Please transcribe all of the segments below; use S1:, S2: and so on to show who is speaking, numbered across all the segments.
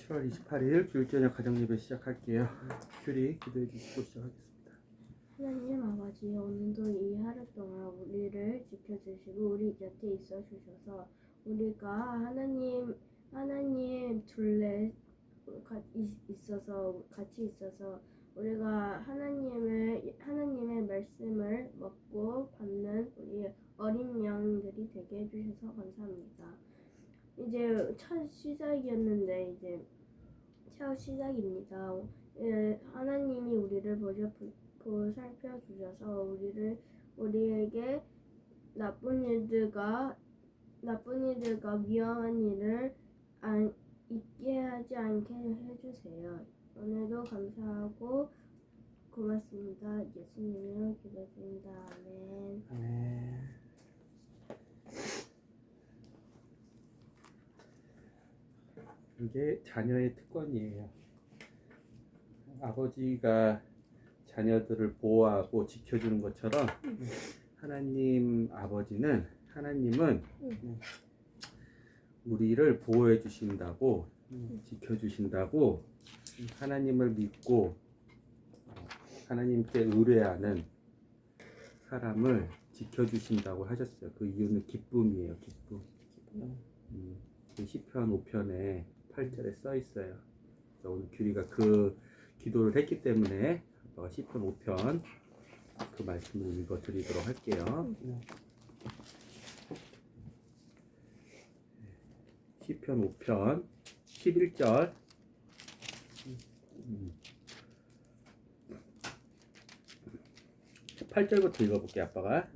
S1: 7월 28일 주일 저녁 가정 예배 시작할게요. 큐리 기도해 주시고 시작하겠습니다.
S2: 하나님 아버지, 오늘도 이 하루 동안 우리를 지켜주시고 우리 곁에 있어 주셔서 우리가 하나님 둘레 같이 있어서 우리가 하나님의 말씀을 먹고 받는 우리 어린 양들이 되게 해주셔서 감사합니다. 이제 첫 시작이었는데 이제 첫 시작입니다. 하나님이 우리를 보살펴 주셔서 우리에게 나쁜 일들과 위험한 일을 있게 하지 않게 해주세요. 오늘도 감사하고 고맙습니다. 예수님으로 기도드립니다. 아멘.
S1: 아멘. 이게 자녀의 특권이에요. 아버지가 자녀들을 보호하고 지켜주는 것처럼 하나님은 우리를 보호해 주신다고 지켜주신다고 하나님을 믿고 하나님께 의뢰하는 사람을 지켜주신다고 하셨어요. 그 이유는 기쁨이에요. 기쁨. 시편 5편에 8절에 써 있어요. 오늘 규리가 그 기도를 했기 때문에 시편 5편 그 말씀을 읽어 드리도록 할게요. 시편 5편 11절 8절부터 읽어볼게요. 아빠가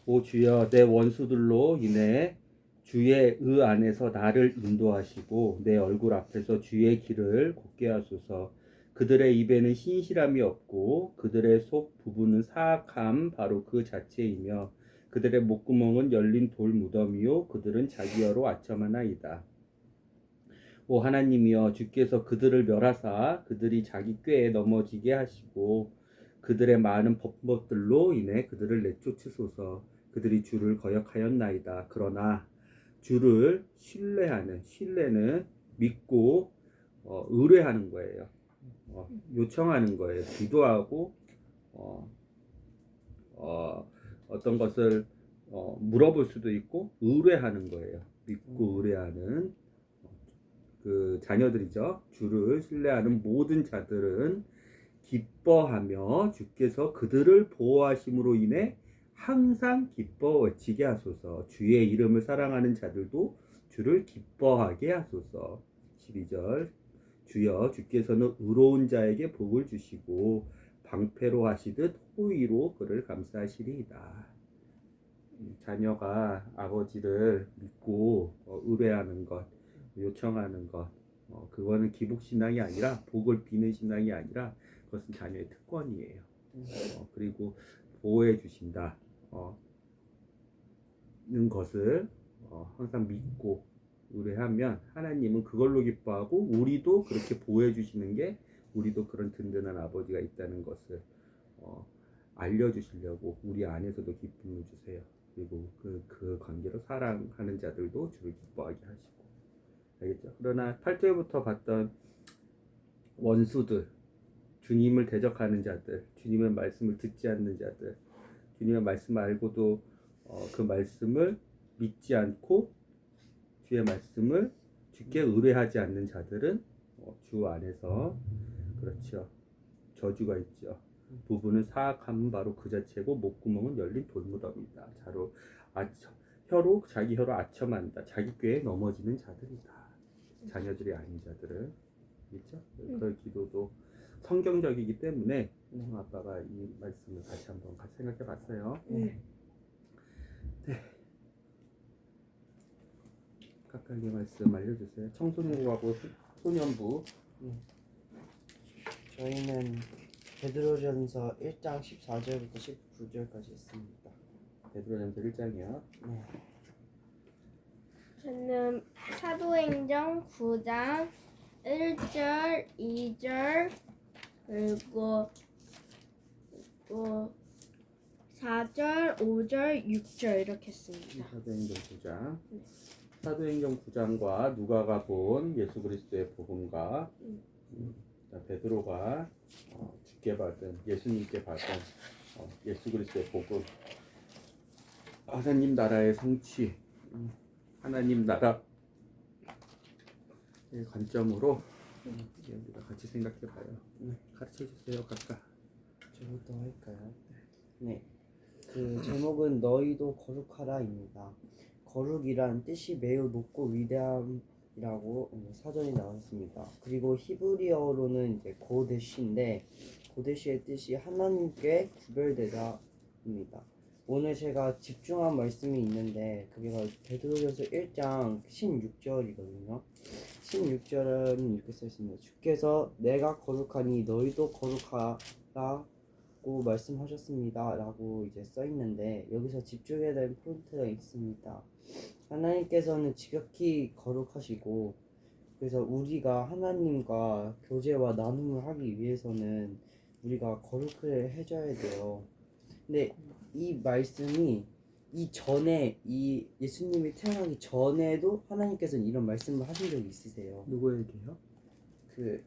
S1: 오 주여 내 원수들로 인해 주의 의 안에서 나를 인도하시고 내 얼굴 앞에서 주의 길을 곱게 하소서. 그들의 입에는 신실함이 없고 그들의 속 부분은 사악함 바로 그 자체이며 그들의 목구멍은 열린 돌 무덤이요 그들은 자기 혀로 아첨하나이다. 오 하나님이여 주께서 그들을 멸하사 그들이 자기 꾀에 넘어지게 하시고 그들의 많은 범법들로 인해 그들을 내쫓으소서. 그들이 주를 거역하였나이다. 그러나 주를 신뢰는 믿고 의뢰하는 거예요. 요청하는 거예요. 기도하고 어떤 것을 물어볼 수도 있고 의뢰하는 거예요. 믿고 의뢰하는 그 자녀들이죠. 주를 신뢰하는 모든 자들은 기뻐하며 주께서 그들을 보호하심으로 인해 항상 기뻐 외치게 하소서. 주의 이름을 사랑하는 자들도 주를 기뻐하게 하소서. 12절 주여 주께서는 의로운 자에게 복을 주시고 방패로 하시듯 호의로 그를 감싸시리이다. 자녀가 아버지를 믿고 의뢰하는 것, 요청하는 것, 그거는 기복신앙이 아니라 복을 비는 신앙이 아니라 그것은 자녀의 특권이에요. 그리고 보호해 주신다 는 것을 항상 믿고 의뢰하면 하나님은 그걸로 기뻐하고 우리도 그렇게 보호해 주시는 게 우리도 그런 든든한 아버지가 있다는 것을 알려주시려고 우리 안에서도 기쁨을 주세요. 그리고 그 관계로 사랑하는 자들도 주를 기뻐하게 하시고. 알겠죠? 그러나 8절부터 봤던 원수들, 주님을 대적하는 자들, 주님의 말씀을 듣지 않는 자들, 주님의 말씀을 알고도 그 말씀을 믿지 않고 주의 말씀을 주께 의뢰하지 않는 자들은 주 안에서 그렇죠. 저주가 있죠. 부부는 사악함은 바로 그 자체고 목구멍은 열린 돌무덤이다. 혀로 자기 혀로 아첨한다. 자기 꾀에 넘어지는 자들이다. 자녀들이 아닌 자들은 있죠. 그 기도도 성경적이기 때문에 아빠가 이 말씀을 다시 한번 같이 생각해 봤어요. 네. 각각의 말씀 알려주세요. 청소년부하고 소년부.
S3: 저희는 베드로전서 1장 14절부터 19절까지 했습니다.
S1: 베드로전서 1장이요.
S3: 네.
S2: 저는 사도행전 9장 1절, 2절 그리고 4절, 5절, 6절 이렇게 했습니다.
S1: 사도행전 9장. 사도행전 9장과 누가가 본 예수 그리스도의 복음과 베드로가 주께 받은 예수님께 받은 예수 그리스도의 복음, 하나님 나라의 성취, 하나님 나라의 관점으로 우리가 같이 생각해봐요. 가르쳐 주세요, 각각.
S3: 저부터 할까요? 네. 그 제목은 너희도 거룩하라입니다. 거룩이란 뜻이 매우 높고 위대함이라고 사전에 나왔습니다. 그리고 히브리어로는 이제 고데시인데 고데시의 뜻이 하나님께 구별되다입니다. 오늘 제가 집중한 말씀이 있는데 그게 바로 베드로전서 1장 16절이거든요. 16절은 이렇게 써 있습니다. 주께서 내가 거룩하니 너희도 거룩하라 고 말씀하셨습니다 라고 이제 써 있는데 여기서 집중해야 될 포인트가 있습니다. 하나님께서는 지극히 거룩하시고 그래서 우리가 하나님과 교제와 나눔을 하기 위해서는 우리가 거룩을 해줘야 돼요. 근데 이 말씀이 이 예수님이 태어나기 전에도 하나님께서는 이런 말씀을 하신 적이 있으세요.
S1: 누구에게요?
S3: 그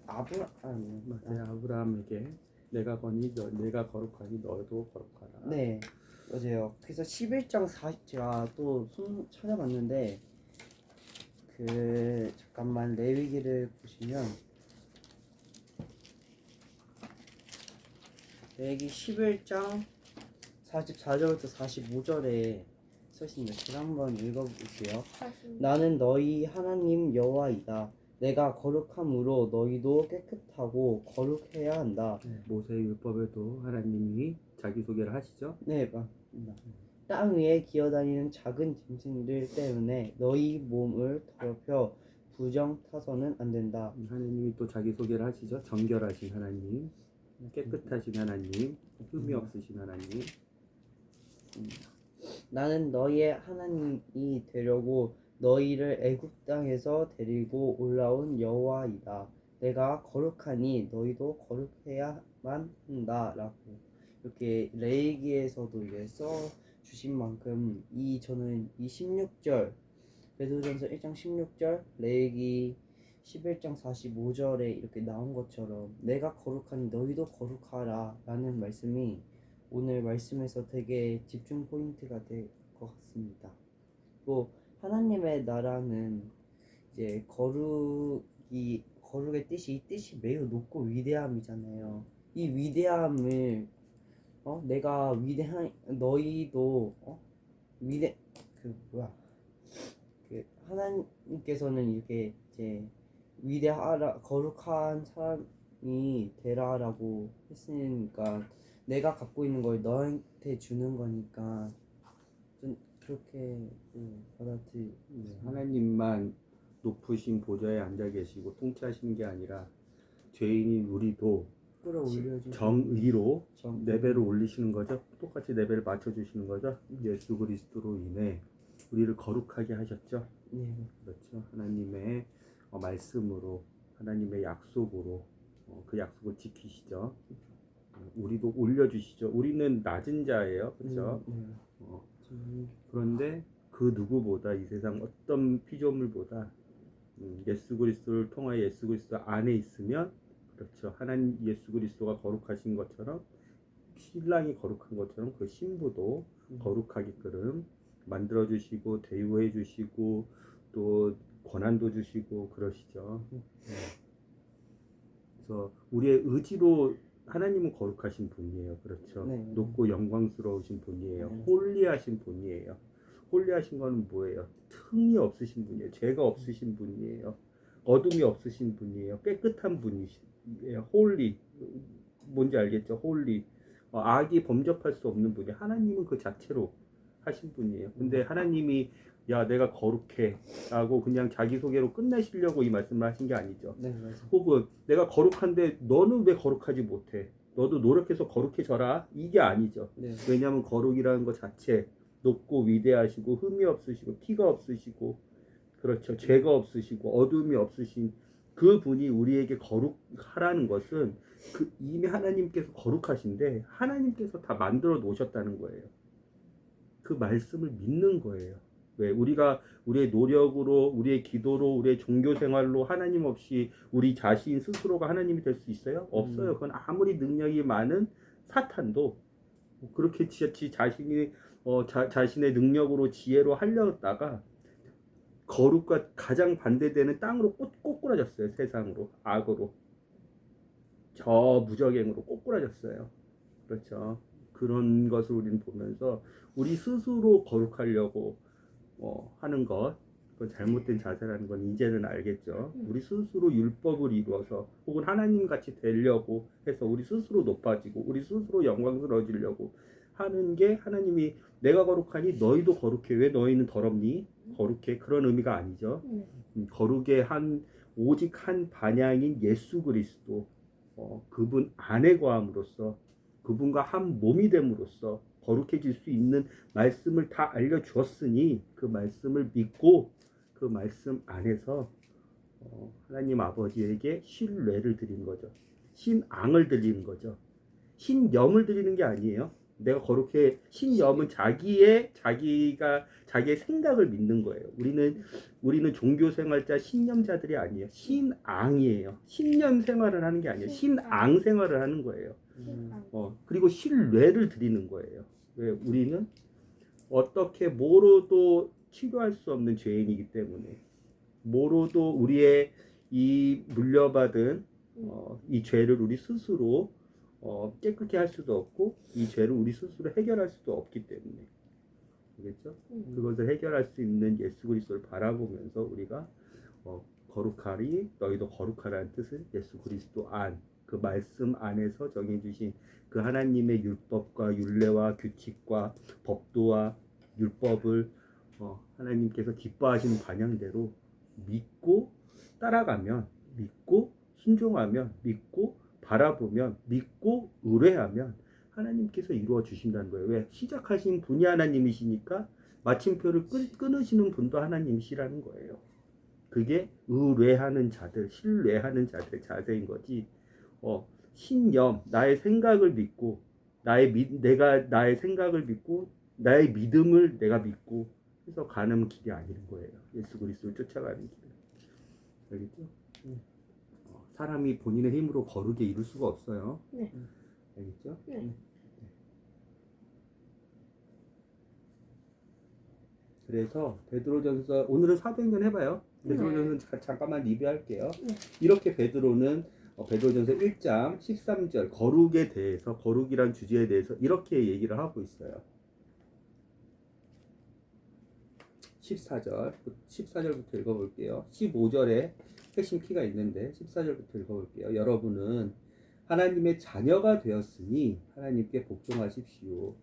S3: 아브라함
S1: 맞아요. 아브라함에게 내가 거룩하니 너도 거룩하라.
S3: 네, 맞아요. 그래서 11장 40 제가 또 찾아봤는데 잠깐만 레위기를 보시면 레위기 11장 44절부터 45절에 써 있습니다. 제가 한번 읽어볼게요. 나는 너희 하나님 여호와이다. 내가 거룩함으로 너희도 깨끗하고 거룩해야 한다.
S1: 모세의 율법에도 하나님이 자기소개를 하시죠.
S3: 네, 맞습니다. 땅 위에 기어다니는 작은 짐승들 때문에 너희 몸을 더럽혀 부정타서는 안 된다.
S1: 하나님이 또 자기소개를 하시죠. 정결하신 하나님, 깨끗하신 하나님, 흠이 없으신 하나님.
S3: 나는 너희의 하나님이 되려고 너희를 애굽 땅에서 데리고 올라온 여호와이다. 내가 거룩하니 너희도 거룩해야만 한다라고 이렇게 레위기에서도 이제 써 주신 만큼 저는 이 16절 베드로전서 1장 16절 레위기 11장 45절에 이렇게 나온 것처럼 내가 거룩하니 너희도 거룩하라 라는 말씀이 오늘 말씀에서 되게 집중 포인트가 될 것 같습니다. 또 하나님의 나라는 이제 거룩의 뜻이 이 뜻이 매우 높고 위대함이잖아요. 이 위대함을 내가 위대한 너희도 하나님께서는 이렇게 이제 위대하라 거룩한 사람이 되라라고 했으니까 내가 갖고 있는 걸 너한테 주는 거니까 좀 그렇게
S1: 하나님만 높으신 보좌에 앉아 계시고 통치하시는 게 아니라 죄인인 우리도
S3: 끌어올려주고
S1: 정의로 레벨을 올리시는 거죠. 똑같이 레벨을 맞춰주시는 거죠. 예수 그리스도로 인해 우리를 거룩하게 하셨죠.
S3: 네.
S1: 그렇죠. 하나님의 말씀으로 하나님의 약속으로 그 약속을 지키시죠. 우리도 올려주시죠. 우리는 낮은 자예요. 그렇죠. 그런데 그 누구보다 이 세상 어떤 피조물보다 예수 그리스도를 통하여 예수 그리스도 안에 있으면 그렇죠. 하나님 예수 그리스도가 거룩하신 것처럼 신랑이 거룩한 것처럼 그 신부도 거룩하게끔 만들어 주시고 대우해 주시고 또 권한도 주시고 그러시죠. 그래서 우리의 의지로 하나님은 거룩하신 분이에요. 그렇죠.
S3: 네.
S1: 높고 영광스러우신 분이에요.
S3: 네.
S1: 홀리하신 분이에요. 홀리하신 건 뭐예요? 틈이 없으신 분이에요. 죄가 없으신 분이에요. 어둠이 없으신 분이에요. 깨끗한 분이에요. 홀리. 뭔지 알겠죠? 홀리. 악이 범접할 수 없는 분이 하나님은 그 자체로 하신 분이에요. 근데 하나님이 야 내가 거룩해 라고 그냥 자기소개로 끝내시려고 이 말씀을 하신 게 아니죠.
S3: 네, 맞아요.
S1: 혹은 내가 거룩한데 너는 왜 거룩하지 못해? 너도 노력해서 거룩해져라. 이게 아니죠.
S3: 네.
S1: 왜냐하면 거룩이라는 것 자체 높고 위대하시고 흠이 없으시고 티가 없으시고 그렇죠. 죄가 없으시고 어둠이 없으신 그 분이 우리에게 거룩하라는 것은 이미 하나님께서 거룩하신데 하나님께서 다 만들어 놓으셨다는 거예요. 그 말씀을 믿는 거예요. 왜 우리가 우리의 노력으로, 우리의 기도로, 우리의 종교 생활로 하나님 없이 우리 자신 스스로가 하나님이 될 수 있어요? 없어요. 그건 아무리 능력이 많은 사탄도 그렇게 자신이 자신의 능력으로 지혜로 하려다가 거룩과 가장 반대되는 땅으로 꼬꾸라졌어요. 세상으로, 악으로, 저 무적행으로 꼬꾸라졌어요. 그렇죠. 그런 것을 우리는 보면서 우리 스스로 거룩하려고 하는 것, 그건 잘못된 자세라는 건 이제는 알겠죠. 우리 스스로 율법을 이루어서 혹은 하나님 같이 되려고 해서 우리 스스로 높아지고 우리 스스로 영광스러워지려고 하는 게 하나님이 내가 거룩하니 너희도 거룩해. 왜 너희는 더럽니? 거룩해. 그런 의미가 아니죠. 거룩의 오직 한 반향인 예수 그리스도, 그분 안에 거함으로써 그분과 한 몸이 됨으로써 거룩해질 수 있는 말씀을 다 알려주었으니 그 말씀을 믿고 그 말씀 안에서 하나님 아버지에게 신뢰를 드리는 거죠. 신앙을 드리는 거죠. 신념을 드리는 게 아니에요. 내가 거룩해. 신념은 자기의 생각을 믿는 거예요. 우리는 종교 생활자 신념자들이 아니에요. 신앙이에요. 신념 생활을 하는 게 아니에요. 신앙 생활을 하는 거예요. 그리고 신뢰를 드리는 거예요. 왜? 우리는 어떻게 뭐로도 치료할 수 없는 죄인이기 때문에, 뭐로도 우리의 이 물려받은 이 죄를 우리 스스로 깨끗게 할 수도 없고 이 죄를 우리 스스로 해결할 수도 없기 때문에, 그렇죠? 그것을 해결할 수 있는 예수 그리스도를 바라보면서 우리가 거룩하리 너희도 거룩하라는 뜻은 예수 그리스도 안, 그 말씀 안에서 정해주신 그 하나님의 율법과 율례와 규칙과 법도와 율법을 하나님께서 기뻐하시는 방향대로 믿고 따라가면, 믿고 순종하면, 믿고 바라보면, 믿고 의뢰하면 하나님께서 이루어 주신다는 거예요. 왜? 시작하신 분이 하나님이시니까 마침표를 끊으시는 분도 하나님이시라는 거예요. 그게 의뢰하는 자들, 신뢰하는 자들의 자세인 거지. 신념, 나의 생각을 믿고 내가 나의 생각을 믿고 나의 믿음을 내가 믿고 해서 가는 길이 아닌 거예요. 예수 그리스도를 쫓아가는 길. 알겠죠? 사람이 본인의 힘으로 거룩에 이룰 수가 없어요.
S2: 네.
S1: 알겠죠?
S2: 네.
S1: 그래서 베드로전서 오늘은 사도행전 해봐요. 베드로전서 잠깐만 리뷰할게요.
S2: 네.
S1: 이렇게 베드로는 베드로전서 1장 13절 거룩에 대해서, 거룩이란 주제에 대해서 이렇게 얘기를 하고 있어요. 14절부터 읽어볼게요. 15절에 핵심 키가 있는데 14절부터 읽어볼게요. 여러분은 하나님의 자녀가 되었으니 하나님께 복종하십시오.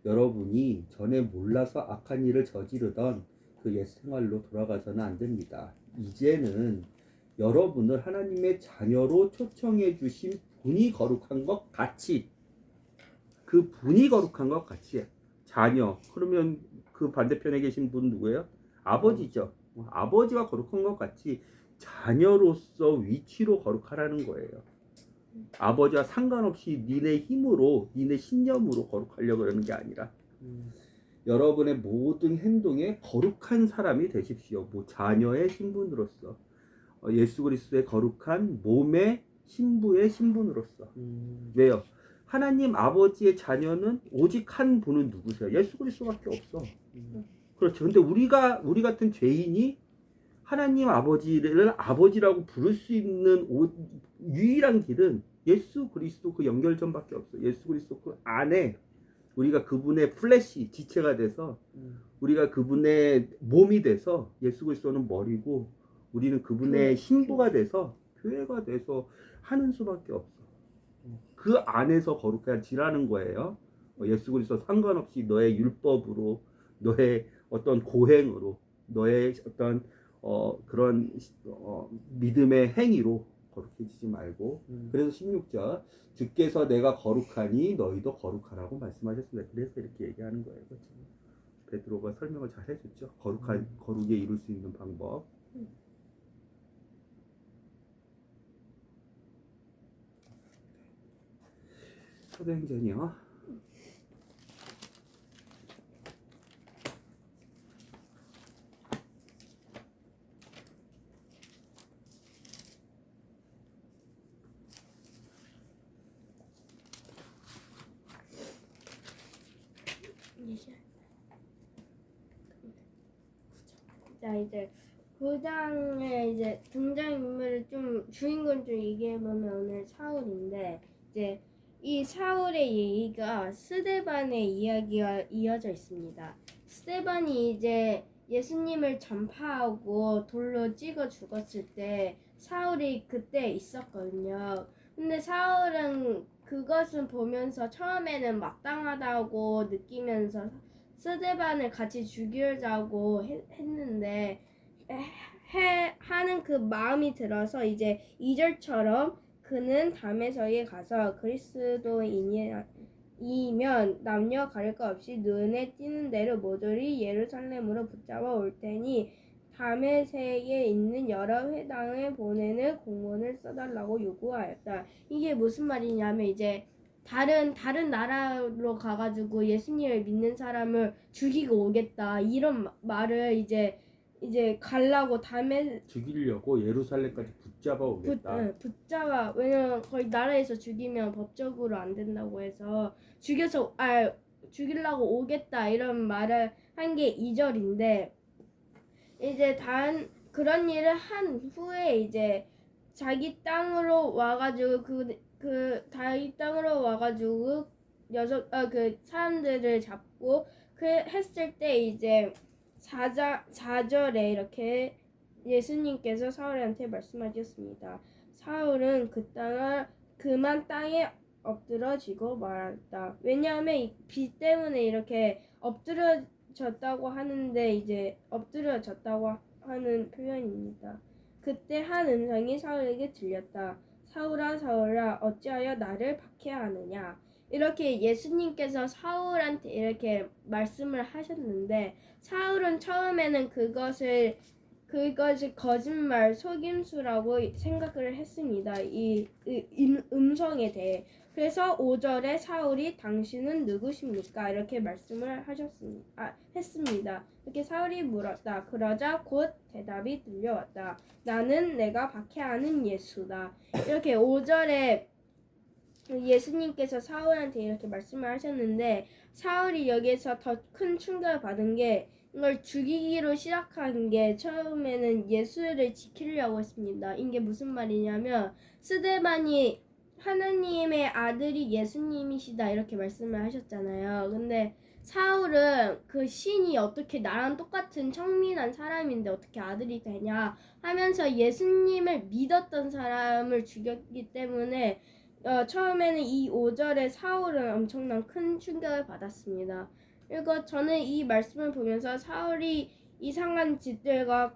S1: 여러분이 전에 몰라서 악한 일을 저지르던 그 옛 생활로 돌아가서는 안 됩니다. 이제는 여러분을 하나님의 자녀로 초청해 주신 분이 거룩한 것 같이, 그 분이 거룩한 것 같이, 자녀, 그러면 그 반대편에 계신 분 누구예요? 아버지죠. 아버지가 거룩한 것 같이 자녀로서 위치로 거룩하라는 거예요. 아버지와 상관없이 니네 힘으로, 니네 신념으로 거룩하려고 그러는 게 아니라 여러분의 모든 행동에 거룩한 사람이 되십시오. 자녀의 신분으로서, 예수 그리스도의 거룩한 몸의 신부의 신분으로서. 왜요? 하나님 아버지의 자녀는 오직 한 분은 누구세요? 예수 그리스도밖에 없어. 그렇죠. 근데 우리 같은 죄인이 하나님 아버지를 아버지라고 부를 수 있는 유일한 길은 예수 그리스도 그 연결점밖에 없어. 예수 그리스도 그 안에 우리가 그분의 플래시, 지체가 돼서 우리가 그분의 몸이 돼서, 예수 그리스도는 머리고 우리는 그분의 신부가 돼서 교회가 돼서 하는 수밖에 없어. 그 안에서 거룩해지라는 거예요. 예수 그리스도 상관없이 너의 율법으로, 너의 어떤 고행으로, 너의 어떤 그런 믿음의 행위로 거룩해지지 말고. 그래서 16절 주께서 내가 거룩하니 너희도 거룩하라고 말씀하셨습니다. 그래서 이렇게 얘기하는 거예요. 그렇죠? 베드로가 설명을 잘 해줬죠. 거룩에 이룰 수 있는 방법. 사도행전이요.
S2: 자, 이제 9장의 이제 등장인물을 좀 주인공 좀 얘기해보면 오늘 사울인데, 이제 이 사울의 얘기가 스데반의 이야기와 이어져 있습니다. 스데반이 이제 예수님을 전파하고 돌로 찍어 죽었을 때 사울이 그때 있었거든요. 근데 사울은 그것을 보면서 처음에는 마땅하다고 느끼면서 스데반을 같이 죽이자고 했는데 하는 그 마음이 들어서 이제 2절처럼 그는 다메섹에 가서 그리스도인이면 남녀 가릴 것 없이 눈에 띄는 대로 모조리 예루살렘으로 붙잡아 올 테니 다메섹에 있는 여러 회당에 보내는 공문을 써달라고 요구하였다. 이게 무슨 말이냐면 이제 다른 나라로 가가지고 예수님을 믿는 사람을 죽이고 오겠다 이런 말을 이제 가려고
S1: 죽이려고 예루살렘까지 붙잡아 오겠다.
S2: 붙잡아. 왜냐면 거의 나라에서 죽이면 법적으로 안 된다고 해서 죽이려고 오겠다 이런 말을 한 게 2절인데, 이제 그런 일을 한 후에 이제 자기 땅으로 와가지고 자기 땅으로 와가지고 그 사람들을 잡고 했을 때 이제 4절에 이렇게 예수님께서 사울한테 말씀하셨습니다. 사울은 그만 땅에 엎드러지고 말았다. 왜냐하면 이 비 때문에 이렇게 엎드러졌다고 하는데 이제 엎드러졌다고 하는 표현입니다. 그때 한 음성이 사울에게 들렸다. 사울아 사울아 어찌하여 나를 박해하느냐. 이렇게 예수님께서 사울한테 이렇게 말씀을 하셨는데 사울은 처음에는 그것을 거짓말, 속임수라고 생각을 했습니다. 이 음성에 대해. 그래서 5절에 사울이 당신은 누구십니까? 이렇게 말씀을 했습니다. 이렇게 사울이 물었다. 그러자 곧 대답이 들려왔다. 나는 내가 박해하는 예수다. 이렇게 5절에 예수님께서 사울한테 이렇게 말씀을 하셨는데 사울이 여기에서 더 큰 충격을 받은 게 이걸 죽이기로 시작한 게 처음에는 예수를 지키려고 했습니다. 이게 무슨 말이냐면 스데반이 하나님의 아들이 예수님이시다 이렇게 말씀을 하셨잖아요. 근데 사울은 그 신이 어떻게 나랑 똑같은 청민한 사람인데 어떻게 아들이 되냐 하면서 예수님을 믿었던 사람을 죽였기 때문에 처음에는 이 5절에 사울은 엄청난 큰 충격을 받았습니다. 그리고 저는 이 말씀을 보면서 사울이 이상한 짓들과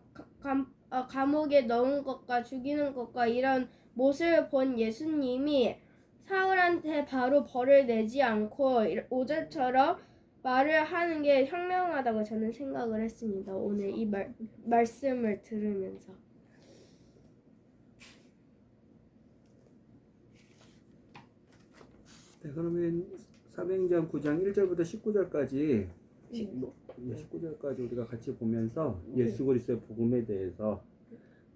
S2: 감옥에 넣은 것과 죽이는 것과 이런 모습을 본 예수님이 사울한테 바로 벌을 내지 않고 5절처럼 말을 하는 게 현명하다고 저는 생각을 했습니다. 오늘 이 말씀을 들으면서.
S1: 네, 그러면 사도행전 9장 1절부터 19절까지 19절까지 우리가 같이 보면서 예수 그리스도의 복음에 대해서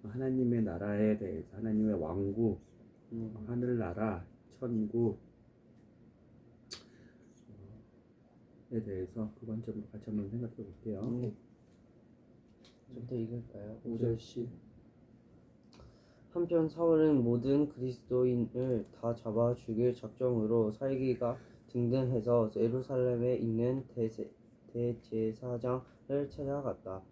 S1: 하나님의 나라에 대해서 하나님의 왕국, 하늘나라, 천국에 대해서 그건 좀 같이 한번 생각해 볼게요.
S3: 좀 더 읽을까요?
S1: 5절씩.
S3: 한편 사울은 모든 그리스도인을 다 잡아 죽일 작정으로 살기가 등등해서 예루살렘에 있는 대제사장을 찾아갔다.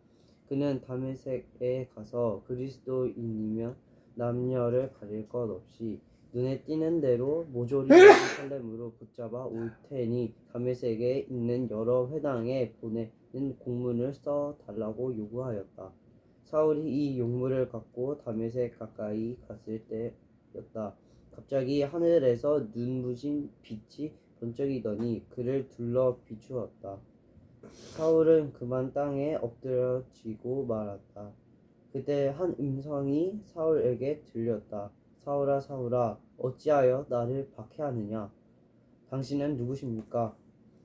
S3: 그는 다메섹에 가서 그리스도인이면 남녀를 가릴 것 없이 눈에 띄는 대로 모조리 예루살렘으로 붙잡아 올 테니 다메섹에 있는 여러 회당에 보내는 공문을 써 달라고 요구하였다. 사울이 이 용무를 갖고 다메섹 가까이 갔을 때였다. 갑자기 하늘에서 눈부신 빛이 번쩍이더니 그를 둘러 비추었다. 사울은 그만 땅에 엎드러지고 말았다. 그때 한 음성이 사울에게 들렸다. 사울아 사울아 어찌하여 나를 박해하느냐. 당신은 누구십니까?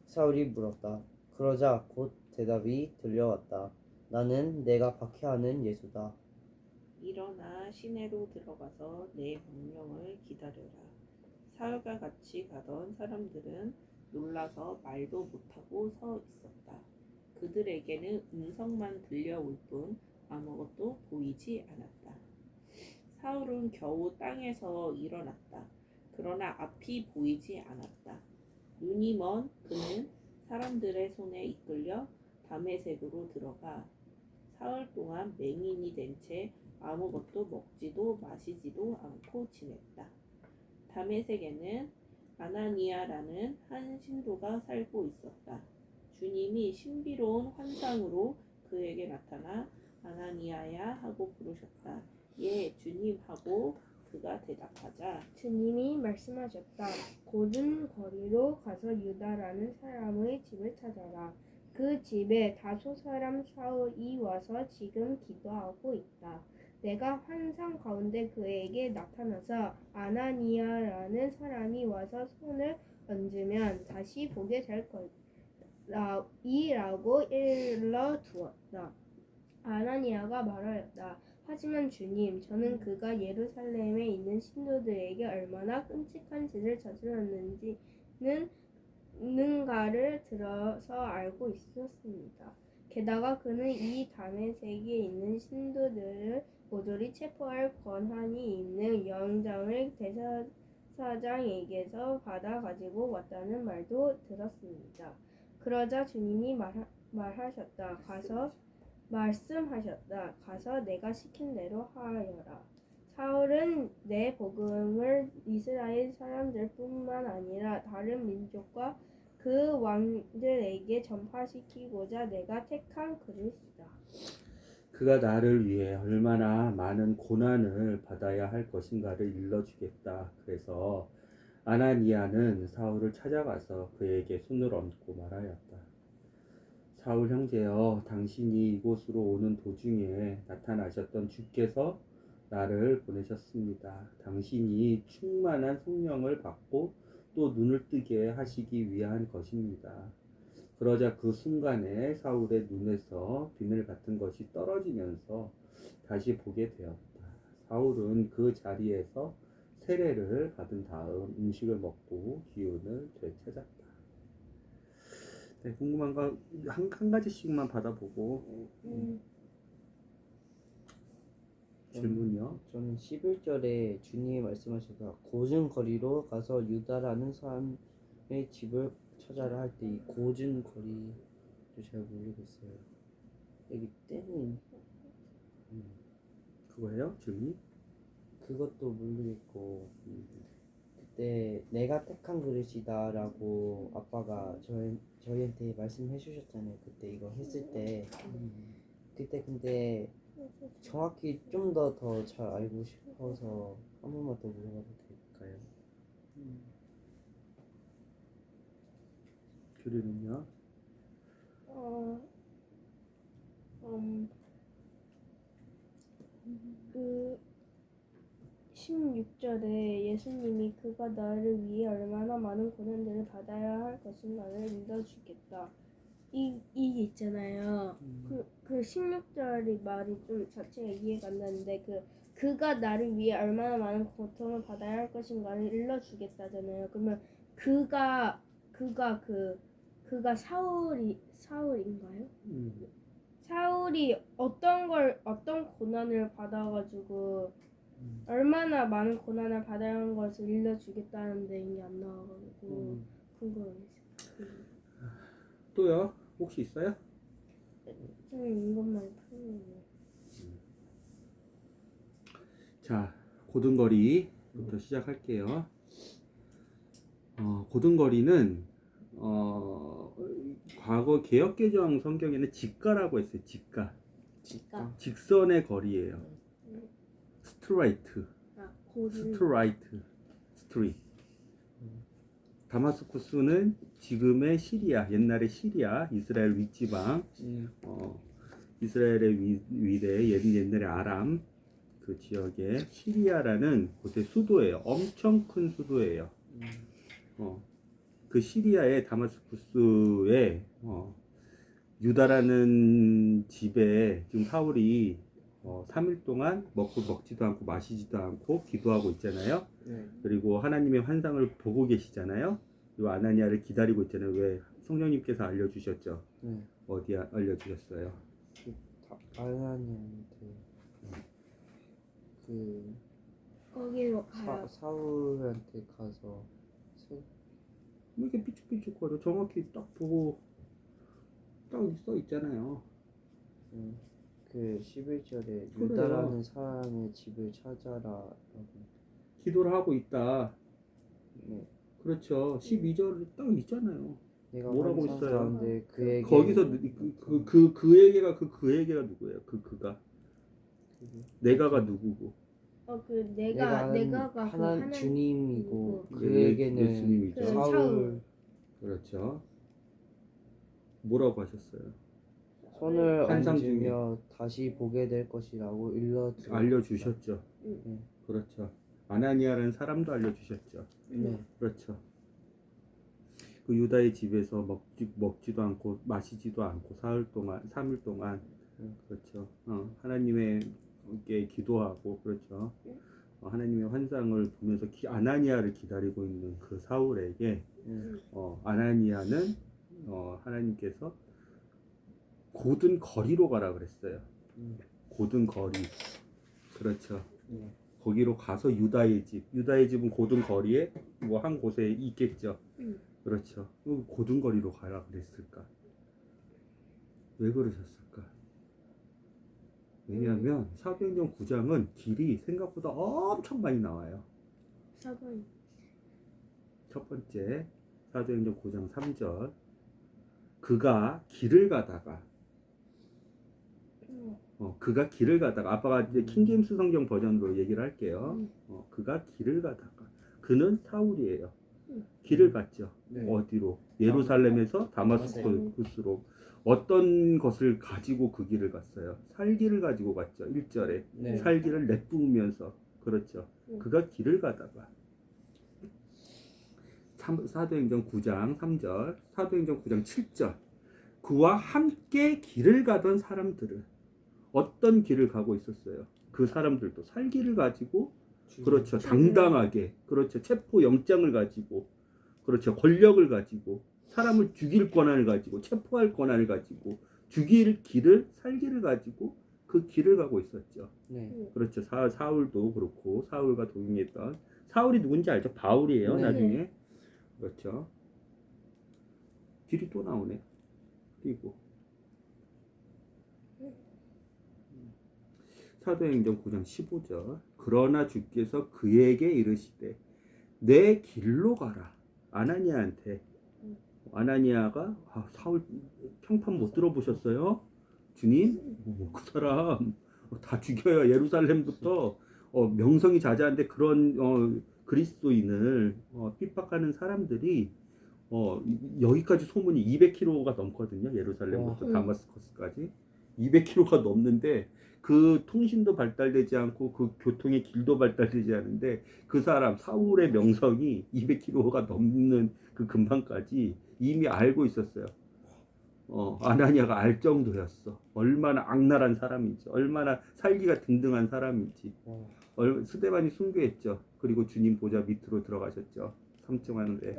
S3: 사울이 물었다. 그러자 곧 대답이 들려왔다. 나는 내가 박해하는 예수다.
S4: 일어나 시내로 들어가서 내 명령을 기다려라. 사울과 같이 가던 사람들은 놀라서 말도 못하고 서 있었다. 그들에게는 음성만 들려올 뿐 아무것도 보이지 않았다. 사울은 겨우 땅에서 일어났다. 그러나 앞이 보이지 않았다. 눈이 먼 그는 사람들의 손에 이끌려 다메섹으로 들어가 사흘 동안 맹인이 된 채 아무것도 먹지도 마시지도 않고 지냈다. 다메섹에는 아나니아라는 한 신도가 살고 있었다. 주님이 신비로운 환상으로 그에게 나타나 아나니아야 하고 부르셨다. 예, 주님 하고 그가 대답하자
S2: 주님이 말씀하셨다. 고든 거리로 가서 유다라는 사람의 집을 찾아라. 그 집에 다소 사람 사울이 와서 지금 기도하고 있다. 내가 환상 가운데 그에게 나타나서 아나니아라는 사람이 와서 손을 얹으면 다시 보게 될 거라고 일러두었다. 아나니아가 말하였다. 하지만 주님, 저는 그가 예루살렘에 있는 신도들에게 얼마나 끔찍한 짓을 저질렀는가를 들어서 알고 있었습니다. 게다가 그는 이 다메섹에 있는 신도들을 모조리 체포할 권한이 있는 영장을 대제사장에게서 받아 가지고 왔다는 말도 들었습니다. 그러자 주님이 말씀하셨다. 가서 내가 시킨 대로 하여라. 사울은 내 복음을 이스라엘 사람들뿐만 아니라 다른 민족과 그 왕들에게 전파시키고자 내가 택한 그릇이다.
S1: 그가 나를 위해 얼마나 많은 고난을 받아야 할 것인가를 일러주겠다. 그래서 아나니아는 사울을 찾아가서 그에게 손을 얹고 말하였다. 사울 형제여, 당신이 이곳으로 오는 도중에 나타나셨던 주께서 나를 보내셨습니다. 당신이 충만한 성령을 받고 또 눈을 뜨게 하시기 위한 것입니다. 그러자 그 순간에 사울의 눈에서 비늘 같은 것이 떨어지면서 다시 보게 되었다. 사울은 그 자리에서 세례를 받은 다음 음식을 먹고 기운을 되찾았다. 네, 궁금한 거 한 가지씩만 받아보고 질문이요?
S3: 저는 11절에 주님이 말씀하셔서 고든 거리로 가서 유다라는 사람의 집을 찾아라 할 때 이 고든 거리를 잘 모르겠어요. 여기 때는
S1: 그거예요? 질문이?
S3: 그것도 모르겠고 그때 내가 택한 그릇이다라고 아빠가 저희한테 말씀해 주셨잖아요. 그때 이거 했을 때 그때 근데 정확히 좀 더 잘 알고 싶어서 한 번만 더 물어봐도 될까요?
S1: 교리는요?
S2: 그 16절에 예수님이 그가 나를 위해 얼마나 많은 고난들을 받아야 할 것인가를 믿어주겠다. 이게 있잖아요. 그 16절의 말이 좀 자체가 이해가 안 나는데 그가 나를 위해 얼마나 많은 고통을 받아야 할 것인가를 일러주겠다잖아요. 그러면 그가 사울인가요? 사울이 어떤 고난을 받아가지고 얼마나 많은 고난을 받아야 하는 것을 일러주겠다는데 이게 안 나와가지고 궁금했어요.
S1: 또요? 혹시 있어요?
S2: 저는 이것만 풀리네요.
S1: 자, 고등거리부터 시작할게요. 고등거리는 과거 개역개정 성경에는 직가라고 했어요. 직가. 직선의 거리예요. 스트레이트. 스트리트. 다마스쿠스는 지금의 시리아, 옛날의 시리아, 이스라엘 윗지방, 이스라엘의 위대, 옛날의 아람 그 지역의 시리아라는 곳의 수도예요. 엄청 큰 수도예요. 그 시리아의 다마스쿠스에 유다라는 집에 지금 사울이 3일 동안 먹지도 않고 마시지도 않고 기도하고 있잖아요. 그리고 하나님의 환상을 보고 계시잖아요. 이 아나니아를 기다리고 있잖아요. 왜? 성령님께서 알려주셨죠.
S3: 네.
S1: 어디 알려주셨어요?
S3: 아나니한테 그
S2: 거기로 가요.
S3: 사울한테 가서
S1: 뭐 이렇게 삐죽삐죽거려. 정확히 딱 보고 딱 써 있잖아요.
S3: 그 11절에
S1: 그래요.
S3: 유다라는 사람의 집을 찾아라.
S1: 기도를 하고 있다.
S3: 네.
S1: 그렇죠. 12절에 딱 있잖아요.
S3: 내가
S1: 뭐라고
S3: 환상
S1: 있어요?
S3: 가운데 그에게
S1: 거기서 그에게가 그에게가 누구예요? 그가 내가가 누구고?
S2: 내가가
S3: 하나님 주님이고
S2: 그
S3: 그에게는
S1: 예수님이죠.
S2: 그
S3: 사울
S2: 사울.
S1: 그렇죠. 뭐라고 하셨어요?
S3: 손을
S1: 환상
S3: 얹으며 다시 보게 될 것이라고
S1: 알려주셨죠.
S3: 네.
S1: 그렇죠. 아나니아라는 사람도 알려주셨죠.
S3: 네.
S1: 그렇죠. 그 유다의 집에서 먹지도 않고 마시지도 않고 사흘 동안 3일 동안 그렇죠. 하나님께 기도하고 그렇죠. 하나님의 환상을 보면서 아나니아를 기다리고 있는 그 사울에게 아나니아는 하나님께서 고든 거리로 가라 그랬어요. 고든 거리. 그렇죠. 거기로 가서 유다의 집은 고든 거리에 뭐 한 곳에 있겠죠. 그렇죠. 고든 거리로 가라 그랬을까? 왜 그러셨을까? 왜냐하면 사도행전 9장은 길이 생각보다 엄청 많이 나와요.
S2: 사건.
S1: 첫 번째 사도행전 9장 3절 그가 길을 가다가 그가 길을 가다가 아빠가 이제 킹제임스 성경 버전으로 얘기를 할게요. 그가 길을 가다가 그는 사울이에요. 길을 갔죠.
S3: 네.
S1: 어디로? 예루살렘에서 다마스쿠스로. 어떤 것을 가지고 그 길을 갔어요? 살기를 가지고 갔죠. 1절에
S3: 네.
S1: 살기를 내뿜으면서 그렇죠. 그가 길을 가다가 사도행전 9장 3절 사도행전 9장 7절 그와 함께 길을 가던 사람들은 어떤 길을 가고 있었어요? 그 사람들도 살기를 가지고 그렇죠. 당당하게 그렇죠. 체포 영장을 가지고 그렇죠. 권력을 가지고 사람을 죽일 권한을 가지고 체포할 권한을 가지고 죽일 길을 살기를 가지고 그 길을 가고 있었죠.
S3: 네.
S1: 그렇죠. 사울도 그렇고 사울과 동행했던 사울이 누군지 알죠? 바울이에요.
S3: 네.
S1: 나중에 그렇죠. 길이 또 나오네. 그리고 사도행전 9장 15절 그러나 주께서 그에게 이르시되 내 길로 가라. 아나니아한테 아나니아가 사울 평판 못 들어보셨어요? 주님 그 사람 다 죽여요. 예루살렘부터 명성이 자자한데 그런 그리스도인을 핍박하는 사람들이 여기까지 소문이 200km가 넘거든요. 예루살렘부터 다마스커스까지 200km가 넘는데 그 통신도 발달되지 않고 그 교통의 길도 발달되지 않은데 그 사람 사울의 명성이 200km가 넘는 그 근방까지 이미 알고 있었어요. 아나니아가 알 정도였어. 얼마나 악랄한 사람인지, 얼마나 살기가 등등한 사람인지. 스데반이 순교했죠. 그리고 주님 보좌 밑으로 들어가셨죠. 3층 하늘에.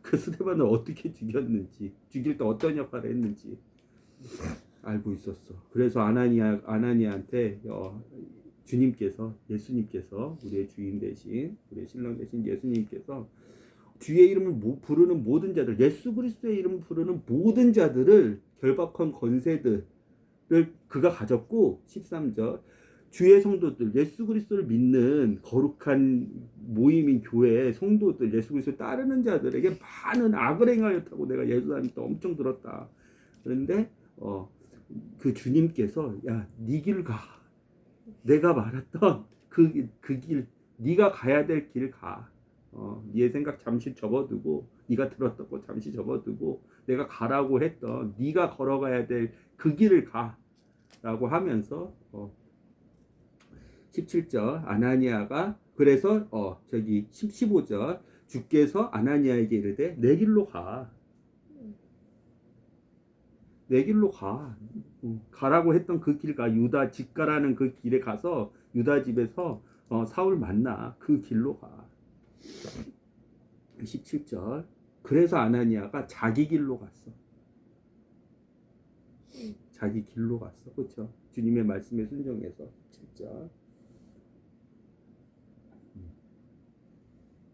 S1: 그 스데반을 어떻게 죽였는지, 죽일 때 어떤 역할을 했는지 알고 있었어. 그래서 아나니아한테 주님께서, 예수님께서, 우리의 주인 대신, 우리의 신랑 대신 예수님께서 주의 이름을 부르는 모든 자들, 예수 그리스도의 이름을 부르는 모든 자들을 결박한 권세들을 그가 가졌고 13절 주의 성도들, 예수 그리스도를 믿는 거룩한 모임인 교회 성도들, 예수 그리스도를 따르는 자들에게 많은 악을 행하였다고 내가 예루살렘에 또 엄청 들었다. 그런데 그 주님께서 야, 네 길 가. 내가 말했던 그 길, 네가 가야 될 길 가. 네의 생각 잠시 접어두고 네가 들었던 거 잠시 접어두고 내가 가라고 했던 네가 걸어가야 될 그 길을 가라고 하면서 17절 아나니아가 그래서 15절 주께서 아나니아에게 이르되 내 길로 가. 내 길로 가. 가라고 했던 그 길 가. 유다 집 가라는 그 길에 가서 유다 집에서 사울 만나. 그 길로 가. 17절 그래서 아나니아가 자기 길로 갔어. 자기 길로 갔어. 그렇죠? 주님의 말씀에 순종해서 진짜